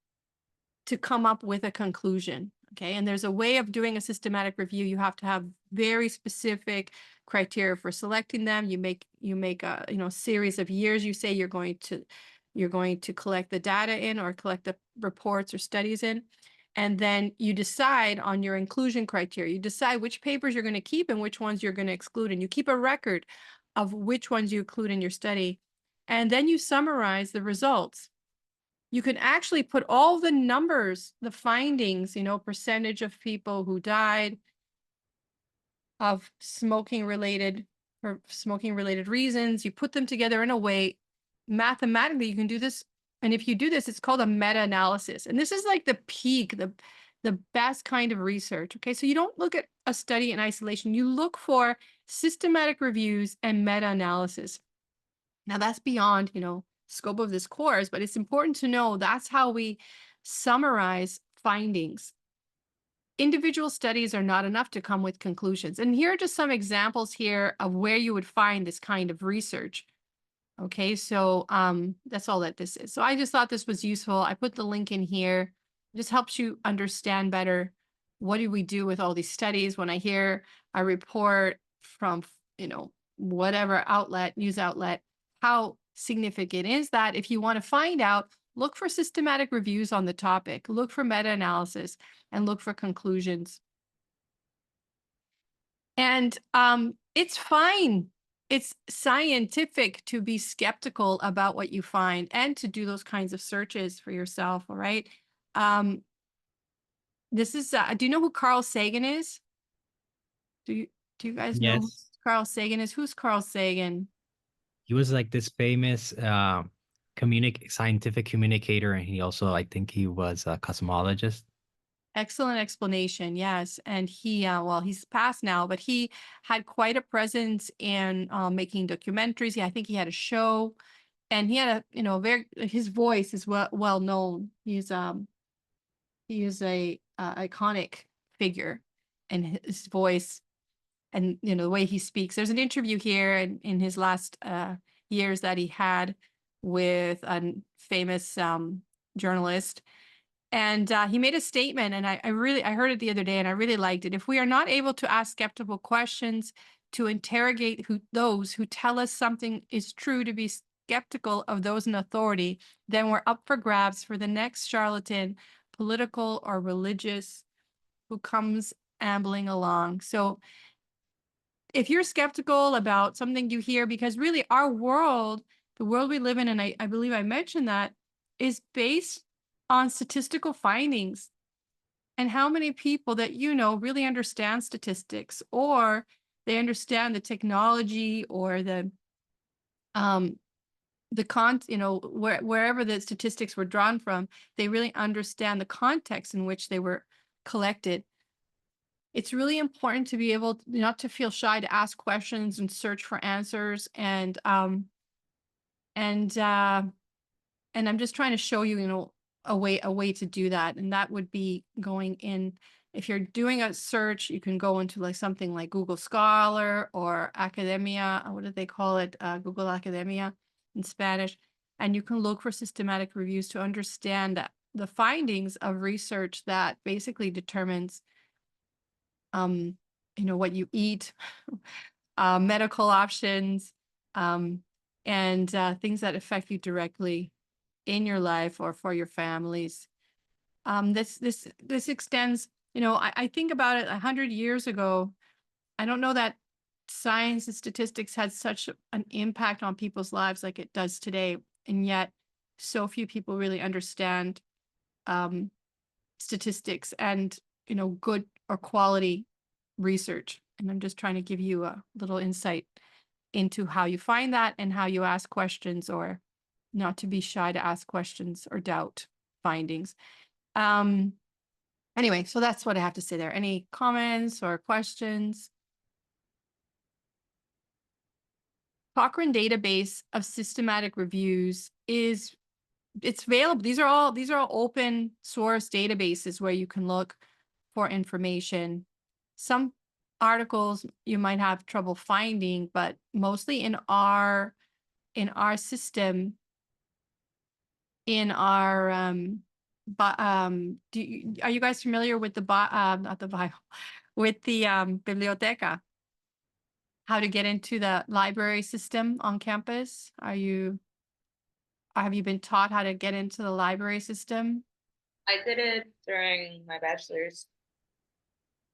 to come up with a conclusion. Okay. And there's a way of doing a systematic review. You have to have very specific criteria for selecting them. You make a series of years you say you're going to collect the data in or collect the reports or studies in. And then you decide on your inclusion criteria. You decide which papers you're going to keep and which ones you're going to exclude. And you keep a record of which ones you include in your study. And then you summarize the results. You can actually put all the numbers, the findings, percentage of people who died of smoking related reasons. You put them together in a way, mathematically, you can do this. And if you do this, it's called a meta-analysis. And this is like the peak, the best kind of research. Okay, so you don't look at a study in isolation. You look for systematic reviews and meta-analysis. Now that's beyond, scope of this course, but it's important to know that's how we summarize findings. Individual studies are not enough to come with conclusions. And here are just some examples here of where you would find this kind of research. Okay, so that's all that this is. So I just thought this was useful. I put the link in here. It just helps you understand better what do we do with all these studies. When I hear a report from, whatever outlet, news outlet, how significant is that? If you want to find out, look for systematic reviews on the topic, look for meta-analysis, and look for conclusions. And it's fine. It's scientific to be skeptical about what you find and to do those kinds of searches for yourself, all right? This is, do you know who Carl Sagan is? Do you guys know who Yes. Carl Sagan is? Who's Carl Sagan? He was like this famous scientific communicator, and he also, I think he was a cosmologist. Excellent explanation. Yes. And he, well, he's passed now, but he had quite a presence in making documentaries. Yeah, I think he had a show, and he had his voice is well known. He is a iconic figure, and his voice and, the way he speaks. There's an interview here in his last years that he had with a famous journalist. And he made a statement, and I heard it the other day, and I really liked it. If we are not able to ask skeptical questions to interrogate those who tell us something is true, to be skeptical of those in authority, then we're up for grabs for the next charlatan, political or religious, who comes ambling along. So if you're skeptical about something you hear, because really our world, the world we live in, and I believe I mentioned that, is based on statistical findings. And how many people that really understand statistics, or they understand the technology, or wherever the statistics were drawn from, they really understand the context in which they were collected. It's really important to be able not to feel shy to ask questions and search for answers. And I'm just trying to show you, a way to do that. And that would be going in, if you're doing a search, you can go into like something like Google Scholar or Academia, what do they call it? Google Academia in Spanish. And you can look for systematic reviews to understand that the findings of research that basically determines what you eat, medical options, and things that affect you directly in your life or for your families. This extends, I think about it 100 years ago. I don't know that science and statistics had such an impact on people's lives like it does today. And yet so few people really understand statistics and, good or quality research. And I'm just trying to give you a little insight into how you find that and how you ask questions, or not to be shy to ask questions or doubt findings. Anyway, so that's what I have to say there. Any comments or questions? Cochrane database of systematic reviews it's available. These are all open source databases where you can look for information. Some articles you might have trouble finding, but mostly in our system, in our are you guys familiar with the not the Bible, with the biblioteca? How to get into the library system on campus? Have you been taught how to get into the library system? I did it during my bachelor's.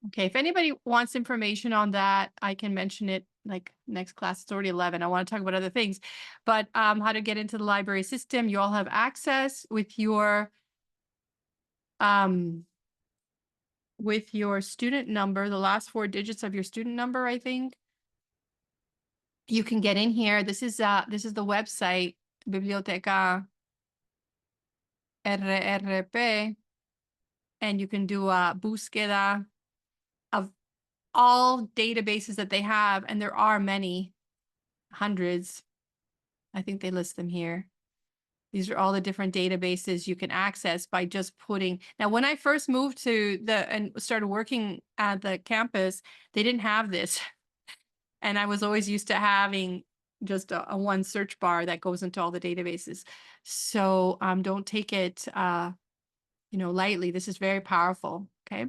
Okay, if anybody wants information on that, I can mention it like next class. It's already 11. I want to talk about other things, but how to get into the library system. You all have access with your student number, the last 4 digits of your student number, I think. You can get in here. This is the website, Biblioteca RRP, and you can do a búsqueda of all databases that they have, and there are many, hundreds. I think they list them here. These are all the different databases you can access by just putting. Now, when I first moved to and started working at the campus, they didn't have this. And I was always used to having just a one search bar that goes into all the databases. So don't take it, lightly. This is very powerful. Okay.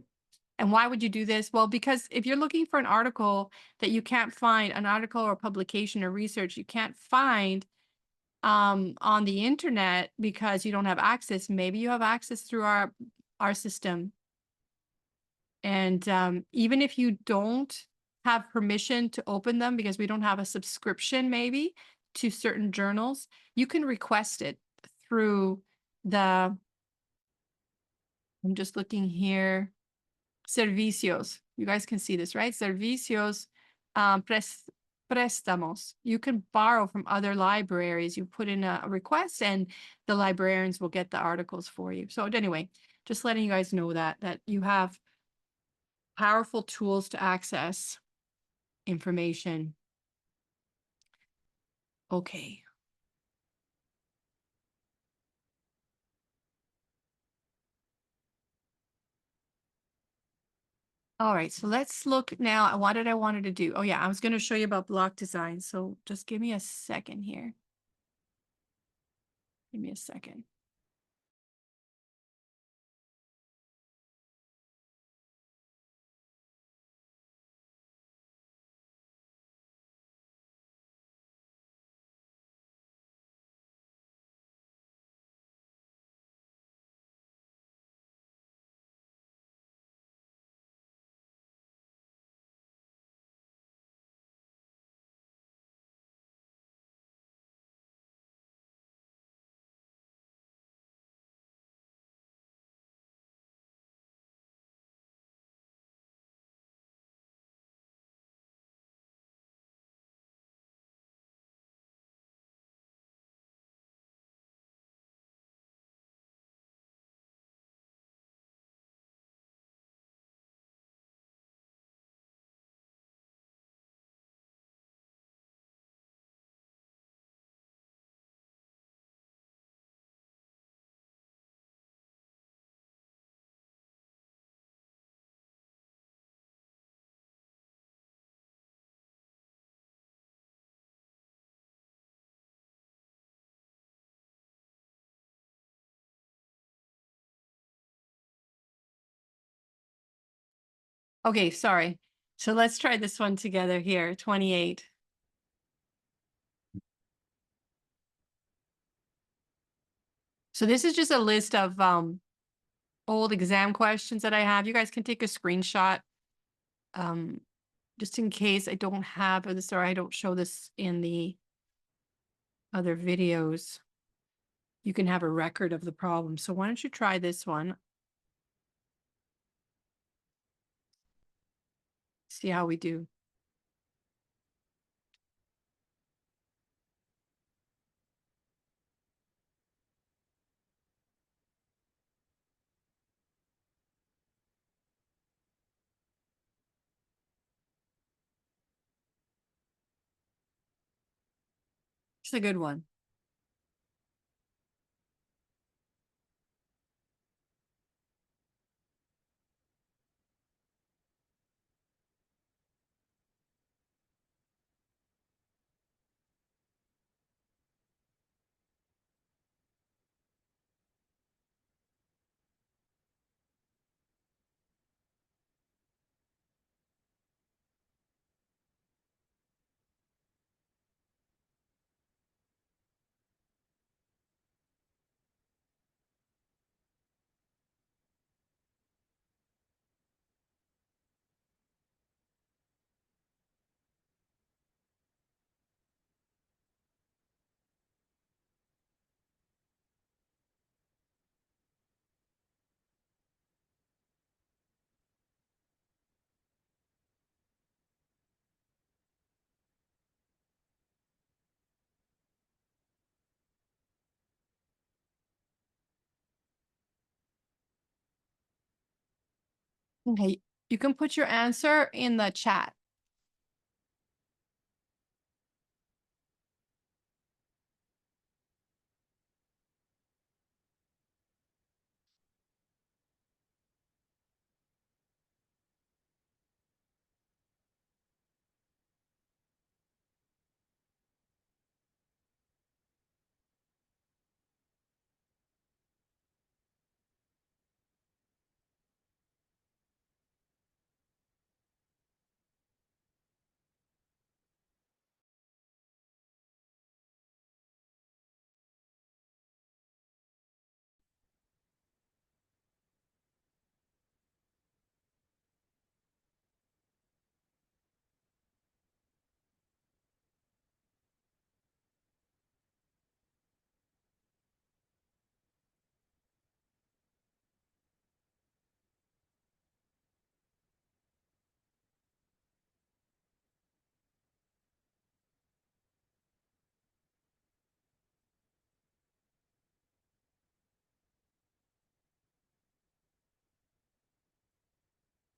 And why would you do this? Well, because if you're looking for an article that you can't find, an article or publication or research you can't find on the internet because you don't have access, maybe you have access through our system. And even if you don't have permission to open them because we don't have a subscription maybe to certain journals, you can request it through I'm just looking here, servicios. You guys can see this, right? Servicios, préstamos. You can borrow from other libraries. You put in a request and the librarians will get the articles for you. So anyway, just letting you guys know that you have powerful tools to access information. Okay. All right, so let's look now at what I wanted to do. Oh yeah, I was going to show you about block design. So just give me a second here. Give me a second. Okay, sorry. So let's try this one together here, 28. So this is just a list of old exam questions that I have. You guys can take a screenshot just in case I don't have this or I don't show this in the other videos. You can have a record of the problem. So why don't you try this one? See how we do. It's a good one. Okay, you can put your answer in the chat.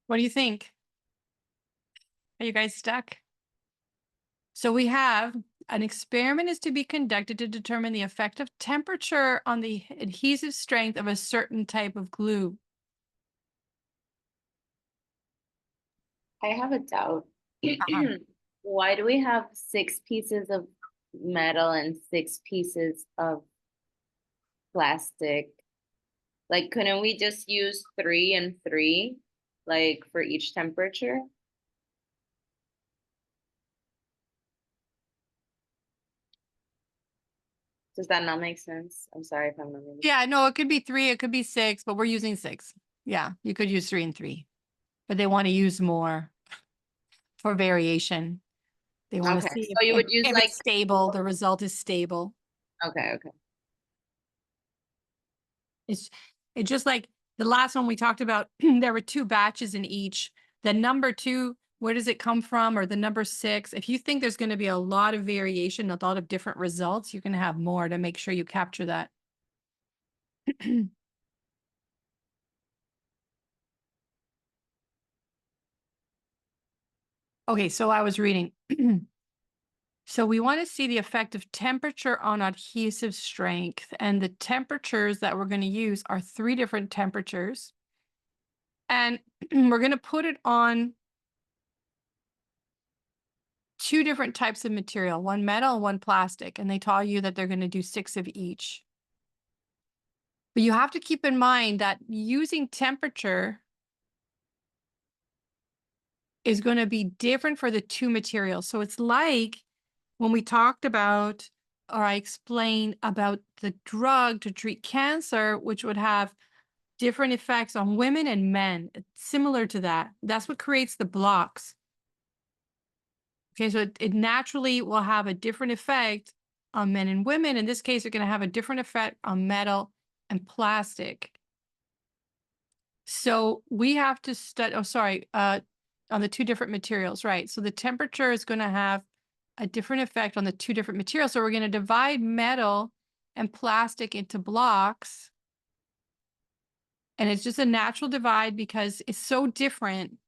What do you think? Are you guys stuck? So we have an experiment is to be conducted to determine the effect of temperature on the adhesive strength of a certain type of glue. I have a doubt. Why do we have 6 pieces of metal and 6 pieces of plastic? Like, couldn't we just use 3 and 3, like for each temperature? Does that not make sense? I'm sorry if I'm not making Yeah, no, it could be 3, it could be 6, but we're using 6. Yeah, you could use 3 and 3, but they want to use more for variation. They want to Okay, see so you would use if like it's stable, the result is stable. okay. It's just like the last one we talked about, there were 2 batches in each. The number 2, where does it come from? Or the number 6, if you think there's going to be a lot of variation, a lot of different results, you're going to have more to make sure you capture that. Okay, so I was reading. So we want to see the effect of temperature on adhesive strength. And the temperatures that we're going to use are 3 different temperatures. And we're going to put it on 2 different types of material, one metal and one plastic. And they tell you that they're going to do 6 of each. But you have to keep in mind that using temperature is going to be different for the 2 materials. So it's like when we talked about, or I explained about the drug to treat cancer, which would have different effects on women and men. It's similar to that. That's what creates the blocks. Okay, so it naturally will have a different effect on men and women. In this case, you're going to have a different effect on metal and plastic. So we have to study, on the 2 different materials, right? So the temperature is going to have a different effect on the 2 different materials. So we're going to divide metal and plastic into blocks. And it's just a natural divide because it's so different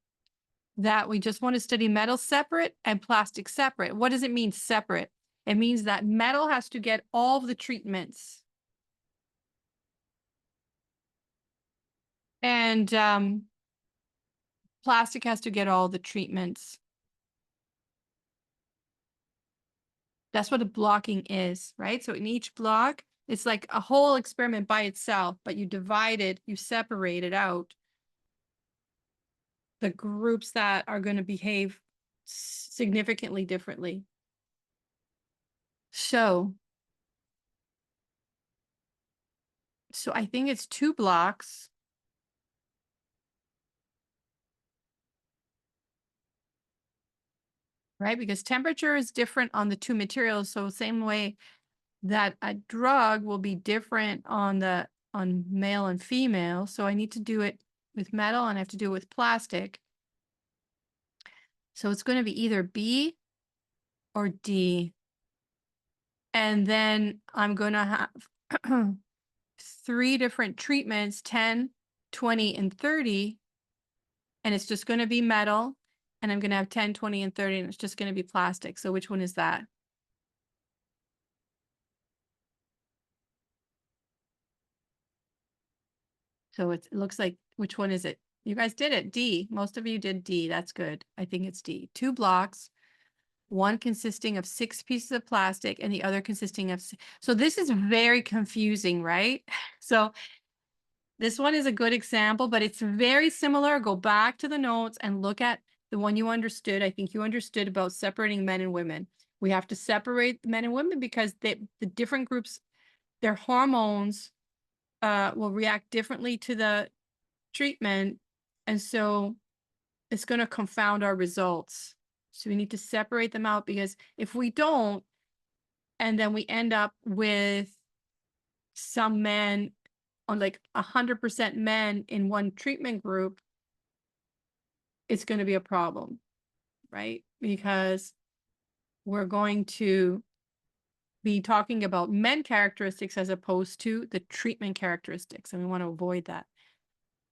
that we just want to study metal separate and plastic separate. What does it mean separate? It means that metal has to get all of the treatments. And plastic has to get all the treatments. That's what a blocking is, right? So in each block, it's like a whole experiment by itself, but you divide it, you separate it out. The groups that are going to behave significantly differently. So I think it's 2 blocks. Right? Because temperature is different on the 2 materials. So same way that a drug will be different on male and female. So I need to do it with metal and I have to do it with plastic. So it's going to be either B or D. And then I'm going to have 3 different treatments, 10, 20, and 30. And it's just going to be metal. And I'm going to have 10, 20, and 30, and it's just going to be plastic. So which one is that? So it looks like, which one is it? You guys did it, D. Most of you did D. That's good. I think it's D. 2 blocks, one consisting of 6 pieces of plastic and the other consisting of, so this is very confusing, right? So this one is a good example, but it's very similar. Go back to the notes and look at the one you understood. I think you understood about separating men and women. We have to separate men and women because the different groups, their hormones will react differently to the treatment. And so it's going to confound our results. So we need to separate them out because if we don't, and then we end up with some men on like 100% men in one treatment group, it's going to be a problem, right? Because we're going to be talking about men characteristics as opposed to the treatment characteristics. And we want to avoid that.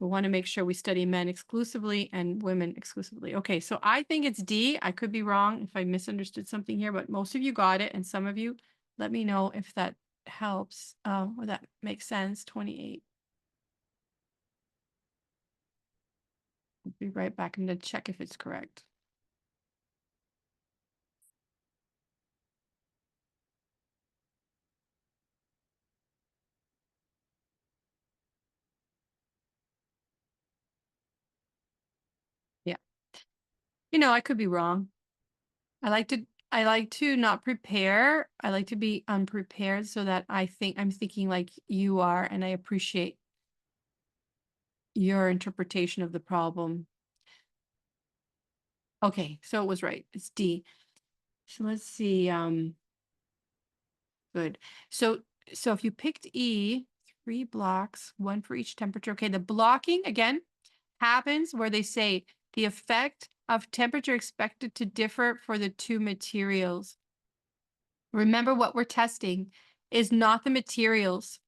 We want to make sure we study men exclusively and women exclusively. Okay, so I think it's D. I could be wrong if I misunderstood something here, but most of you got it, and some of you, let me know if that helps, or that makes sense. 28. I'll be right back. I'm going to check if it's correct. Yeah. You know, I could be wrong. I like to not prepare. I like to be unprepared so that I'm thinking like you are, and I appreciate your interpretation of the problem. Okay, so it was right. It's D. So let's see. Good. So if you picked E, 3 blocks, 1 for each temperature. Okay, the blocking again happens where they say the effect of temperature expected to differ for the 2 materials. Remember, what we're testing is not the materials.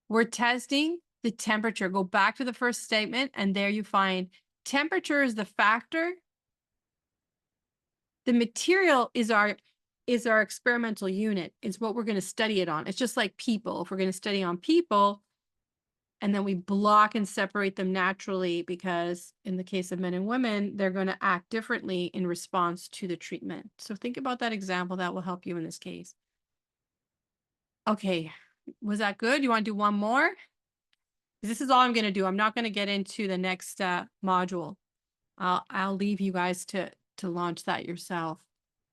We're testing the temperature. Go back to the first statement, and there you find temperature is the factor. The material is our experimental unit. It's what we're going to study it on. It's just like people. If we're going to study on people, and then we block and separate them naturally, because in the case of men and women, they're going to act differently in response to the treatment. So think about that example. That will help you in this case. Okay, was that good? You want to do one more? This is all I'm going to do. I'm not going to get into the next module. I'll leave you guys to launch that yourself.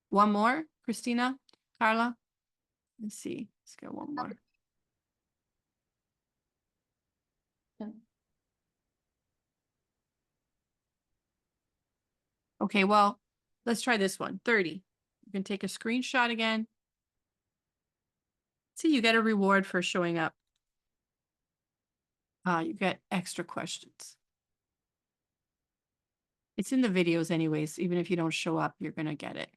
One more, Christina, Carla. Let's see. Let's get one more. Okay, well, let's try this one. 30. You can take a screenshot again. See, you get a reward for showing up. You get extra questions. It's in the videos anyways. Even if you don't show up, you're going to get it.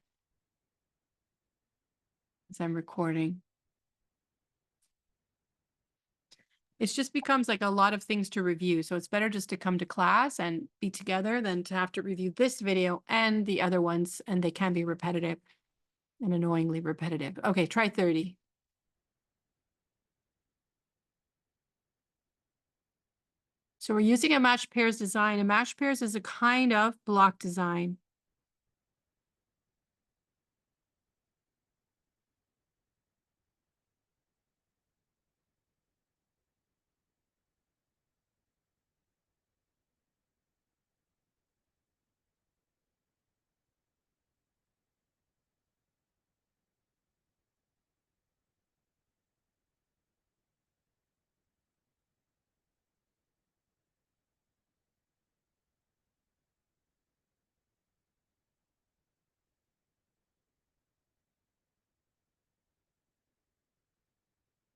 As I'm recording. It just becomes like a lot of things to review. So it's better just to come to class and be together than to have to review this video and the other ones. And they can be repetitive and annoyingly repetitive. Okay, try 30. So we're using a matched pairs design. A matched pairs is a kind of block design.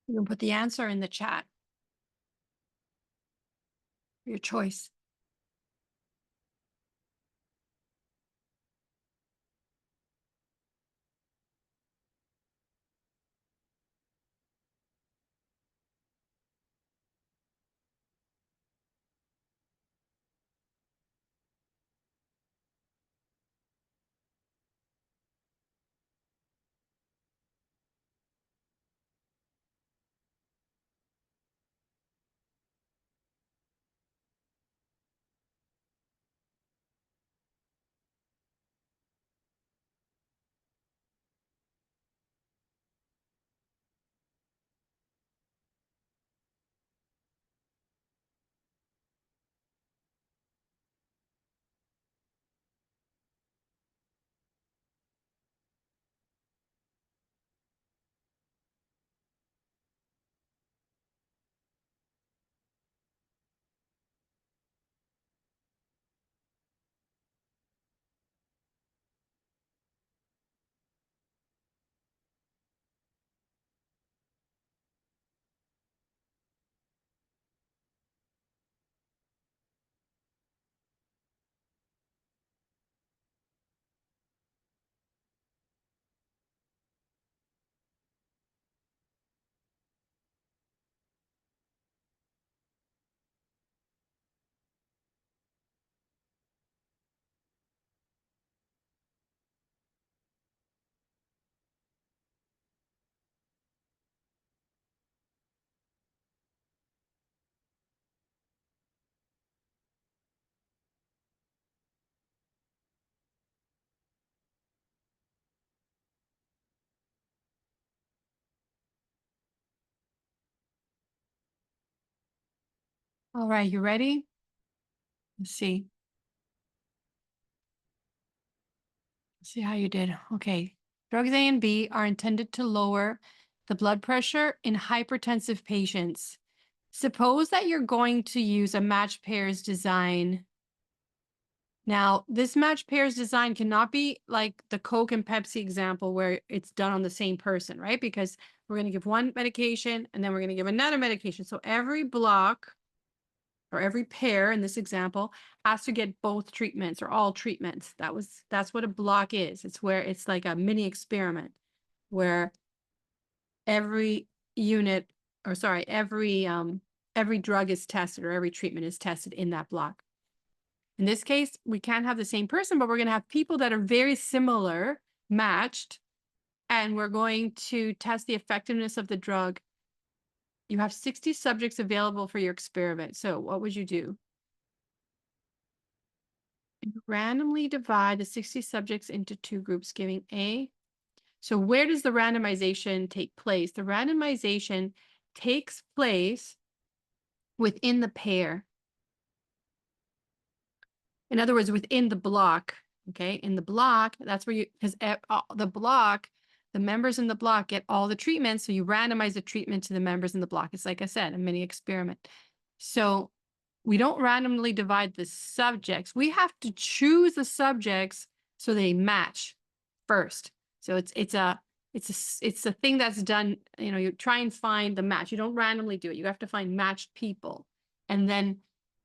You can put the answer in the chat. Your choice. All right, you ready? Let's see. See how you did. Okay. Drugs A and B are intended to lower the blood pressure in hypertensive patients. Suppose that you're going to use a matched pairs design. Now, this matched pairs design cannot be like the Coke and Pepsi example where it's done on the same person, right? Because we're going to give one medication and then we're going to give another medication. So every block or every pair in this example has to get both treatments or all treatments. That's what a block is. It's where it's like a mini experiment where every unit, or sorry, every drug is tested or every treatment is tested in that block. In this case, we can't have the same person, but we're going to have people that are very similar, matched, and we're going to test the effectiveness of the drug. You have 60 subjects available for your experiment. So what would you do? You randomly divide the 60 subjects into two groups, giving A. So where does the randomization take place? The randomization takes place within the pair. In other words, within the block, okay? In the block, that's where you, because the block, the members in the block get all the treatments, so you randomize the treatment to the members in the block. It's like I said, a mini experiment. So we don't randomly divide the subjects. We have to choose the subjects so they match first. So it's a thing that's done, you know, you try and find the match. You don't randomly do it. You have to find matched people. And then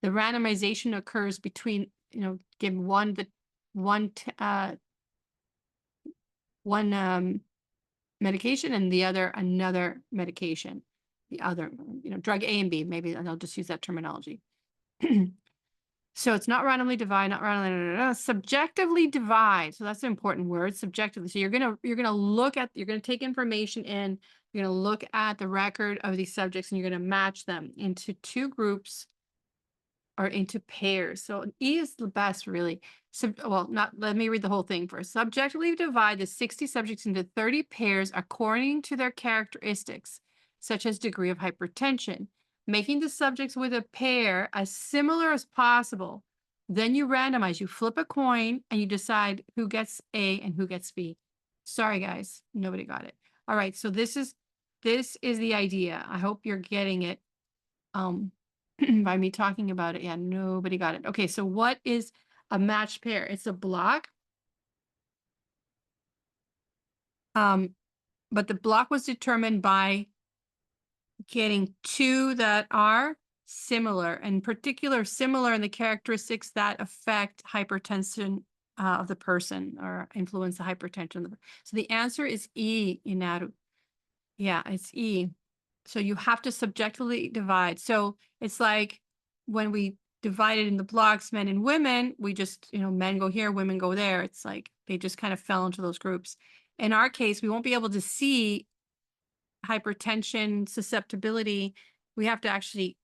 the randomization occurs between, you know, give one medication and the other another medication. The other, you know, drug A and B, maybe, and I'll just use that terminology. So it's not randomly divide, not randomly, subjectively divide. So that's an important word, subjectively. So you're gonna take information in, you're gonna look at the record of these subjects and you're gonna match them into two groups or into pairs. So E is the best, really. Let me read the whole thing first. Subjectively divide the 60 subjects into 30 pairs according to their characteristics, such as degree of hypertension, making the subjects with a pair as similar as possible. Then you randomize, you flip a coin and you decide who gets A and who gets B. Sorry, guys, nobody got it. All right, so this is the idea. I hope you're getting it. By me talking about it. Yeah, nobody got it. Okay, so what is a matched pair? It's a block. But the block was determined by getting two that are similar, in particular similar in the characteristics that affect hypertension of the person or influence the hypertension. So the answer is E, Inaru. Yeah, it's E. So you have to subjectively divide. So it's like when we divided in the blocks, men and women, we just, you know, men go here, women go there. It's like they just kind of fell into those groups. In our case, we won't be able to see hypertension susceptibility. We have to actually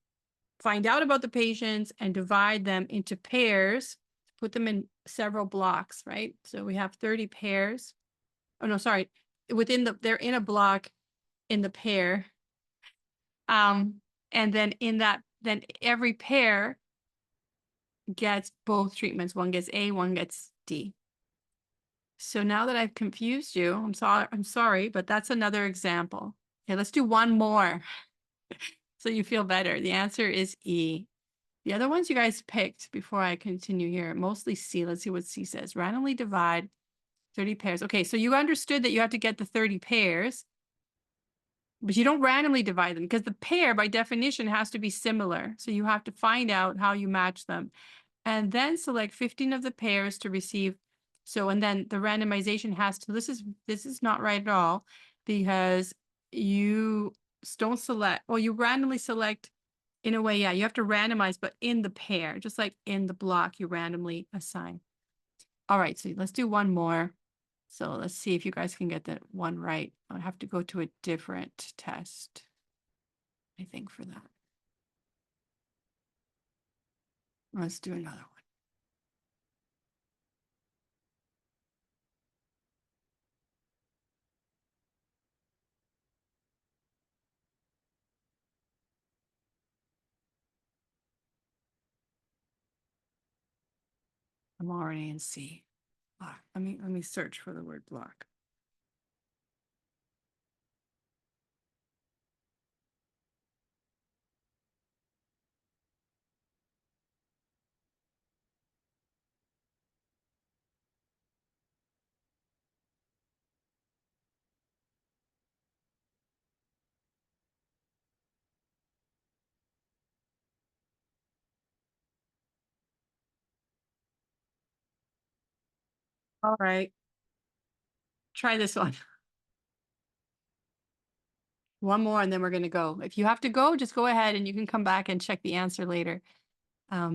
find out about the patients and divide them into pairs, put them in several blocks, right? So we have 30 pairs. Oh, no, sorry. They're in a block in the pair. And then then every pair gets both treatments. One gets A, one gets D. So now that I've confused you, I'm sorry, but that's another example. Okay, let's do one more so you feel better. The answer is E. The other ones you guys picked before I continue here, mostly C. Let's see what C says. Randomly divide 30 pairs. Okay, so you understood that you have to get the 30 pairs. But you don't randomly divide them because the pair by definition has to be similar. So you have to find out how you match them and then select 15 of the pairs to receive. So, and then the randomization has to, this is not right at all because you don't select, well, you randomly select in a way. Yeah, you have to randomize, but in the pair, just like in the block, you randomly assign. All right, so let's do one more. So let's see if you guys can get that one right. I have to go to a different test, I think, for that. Let's do another one. mRNA and C. Let me search for the word block. All right. Try this one. One more and then we're going to go. If you have to go, just go ahead and you can come back and check the answer later. But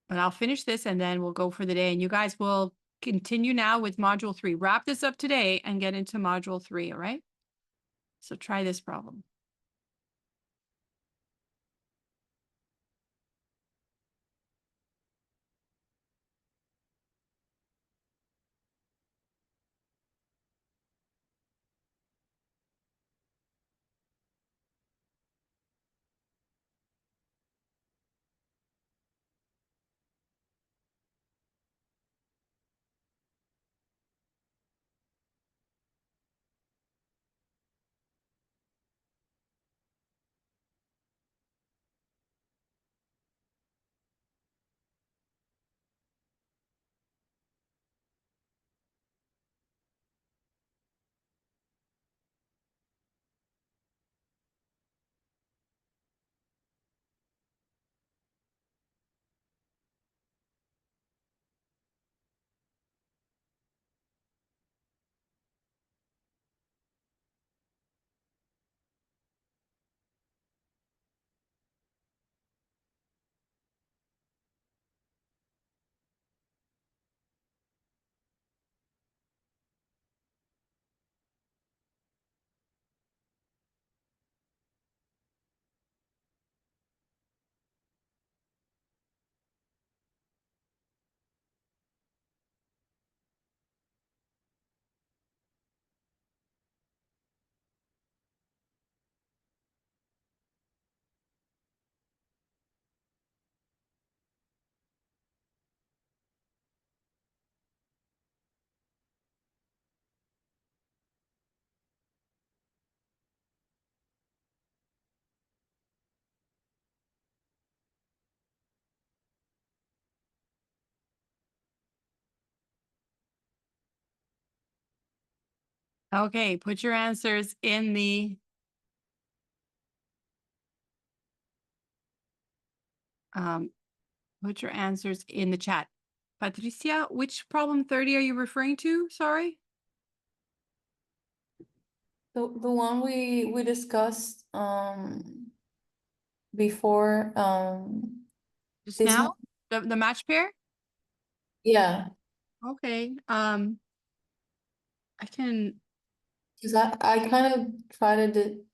I'll finish this and then we'll go for the day. And you guys will continue now with module 3. Wrap this up today and get into module 3, all right? So try this problem. Okay, put your answers in the put your answers in the chat. Patricia, which problem 30 are you referring to? Sorry. The one we discussed before Just this now? one? The match pair? Yeah, Okay. I can because I kind of tried to do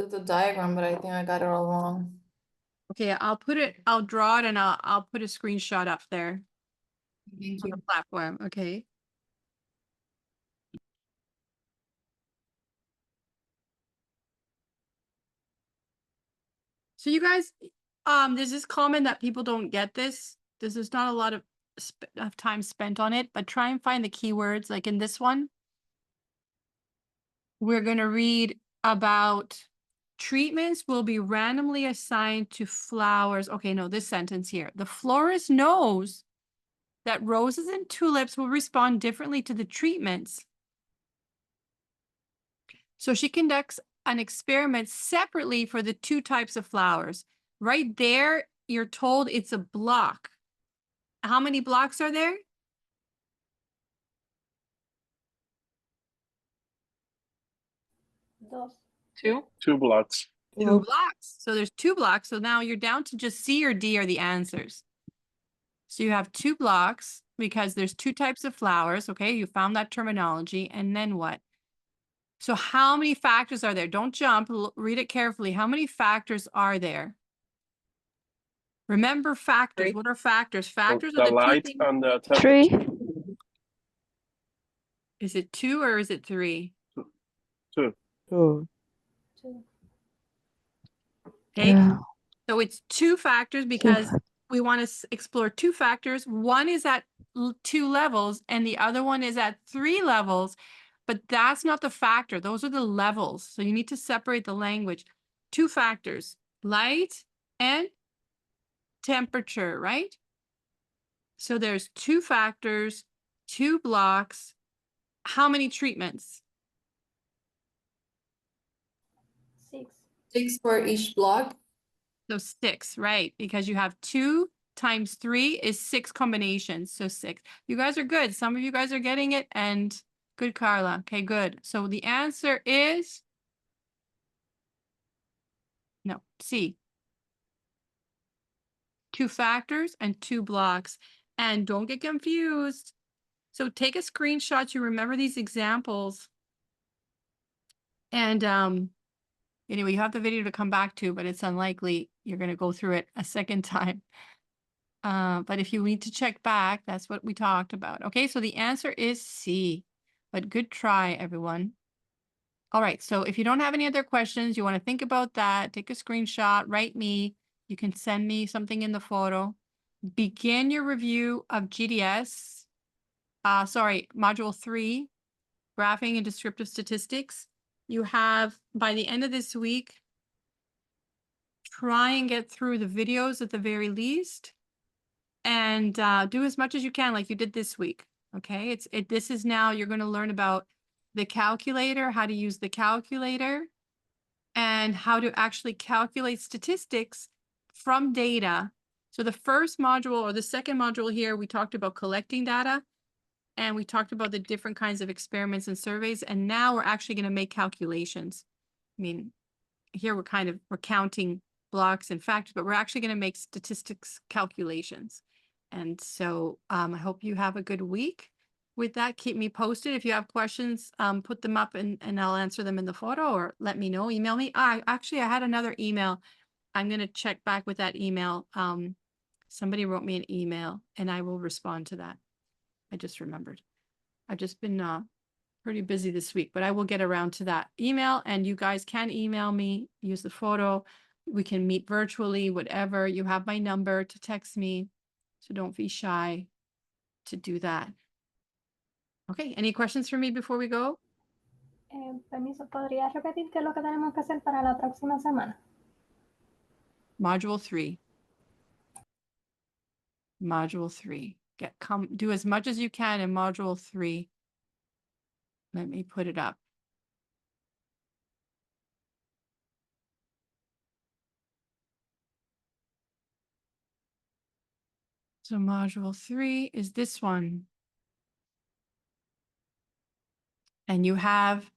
the diagram, but I think I got it all wrong. okay, I'll draw it and I'll put a screenshot up there Thank on you. the platform. Okay. So you guys, this is common that people don't get this. This is not a lot of time spent on it, but try and find the keywords. Like in this one, we're going to read about treatments will be randomly assigned to flowers. Okay, no, this sentence here. The florist knows that roses and tulips will respond differently to the treatments. So she conducts an experiment separately for the 2 types of flowers. Right there, you're told it's a block. How many blocks are there? Two blocks. 2 blocks. So there's 2 blocks. So now you're down to just C or D are the answers. So you have 2 blocks because there's 2 types of flowers. Okay, you found that terminology. And then what? So how many factors are there? Don't jump. Read it carefully. How many factors are there? Remember factors. 3. What are factors? Factors The are the 2 light things. and the 3. temperature. Is it 2 or is it 3? 2. Okay. Yeah. So it's 2 factors because we want to explore 2 factors. One is at 2 levels and the other one is at 3 levels, but that's not the factor. Those are the levels. So you need to separate the language. 2 factors, light and temperature, right? So there's 2 factors, 2 blocks. How many treatments? 6. 6 for each block. So 6, right? Because you have 2 times 3 is 6 combinations. So 6. You guys are good. Some of you guys are getting it and good, Carla. Okay, good. So the answer is no, C. 2 factors and 2 blocks. And don't get confused. So take a screenshot to remember these examples. And anyway, you have the video to come back to, but it's unlikely you're going to go through it a second time. But if you need to check back, that's what we talked about. Okay, so the answer is C. But good try, everyone. All right, so if you don't have any other questions, you want to think about that, take a screenshot, write me. You can send me something in the photo. Begin your review of GDS. Module 3, Graphing and Descriptive Statistics. You have, by the end of this week, try and get through the videos at the very least. And do as much as you can like you did this week. Okay, this is now you're going to learn about the calculator, how to use the calculator, and how to actually calculate statistics from data. So the first module or the second module here, we talked about collecting data and we talked about the different kinds of experiments and surveys. And now we're actually going to make calculations. I mean, here we're counting blocks and factors, but we're actually going to make statistics calculations. And so I hope you have a good week. With that, keep me posted. If you have questions, put them up and I'll answer them in the photo or let me know, email me. Actually, I had another email. I'm going to check back with that email. Somebody wrote me an email and I will respond to that. I just remembered. I've just been pretty busy this week, but I will get around to that email and you guys can email me, use the photo. We can meet virtually, whatever. You have my number to text me. So don't be shy to do that. Okay, any questions for me before we go? Permiso, ¿podrías repetir qué es lo que tenemos que hacer para la próxima semana? Module 3. Module 3. Do as much as you can in Module 3. Let me put it up. So Module 3 is this one. And you have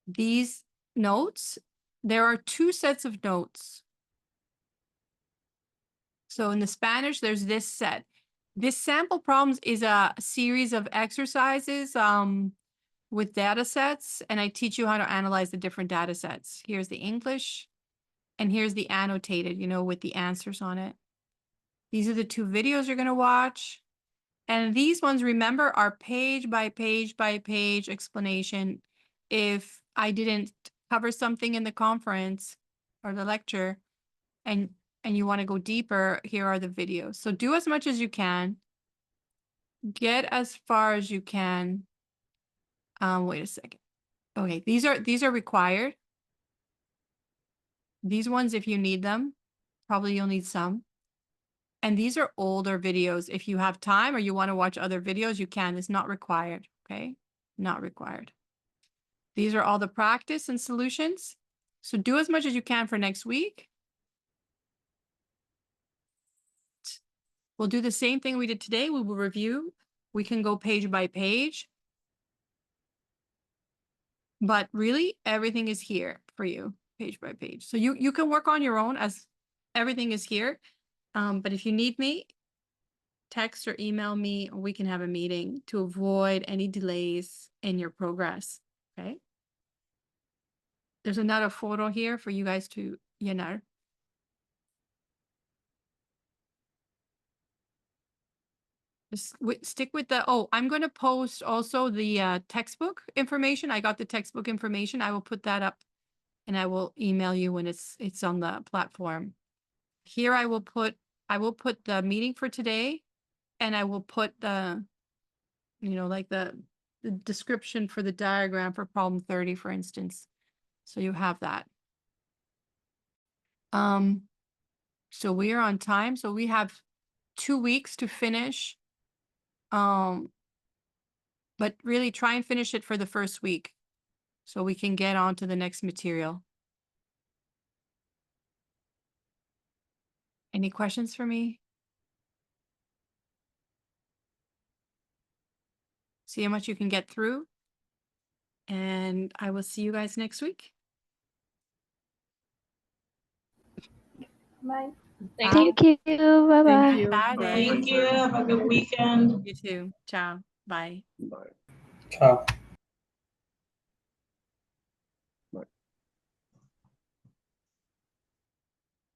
these notes. There are 2 sets of notes. So in the Spanish, there's this set. This sample problems is a series of exercises with data sets, and I teach you how to analyze the different data sets. Here's the English, and here's the annotated, with the answers on it. These are the 2 videos you're going to watch. And these ones, remember, are page by page by page explanation. If I didn't cover something in the conference or the lecture and you want to go deeper, here are the videos. So do as much as you can. Get as far as you can. Wait a second. Okay, these are required. These ones, if you need them, probably you'll need some. And these are older videos. If you have time or you want to watch other videos, you can. It's not required, okay? Not required. These are all the practice and solutions. So do as much as you can for next week. We'll do the same thing we did today. We will review. We can go page by page. But really, everything is here for you, page by page. So you can work on your own as everything is here. But if you need me, text or email me, or we can have a meeting to avoid any delays in your progress, okay? There's another photo here for you guys to llenar. Just stick with the, I'm going to post also the textbook information. I got the textbook information. I will put that up and I will email you when it's on the platform. Here I will put the meeting for today and I will put the, like the description for the diagram for problem 30, for instance. So you have that. So we are on time. So we have 2 weeks to finish. But really try and finish it for the first week so we can get on to the next material. Any questions for me? See how much you can get through. And I will see you guys next week. Bye. Thank you. Bye bye. Thank Thank you. Have a good weekend. You too. Ciao. Bye. Bye. Ciao.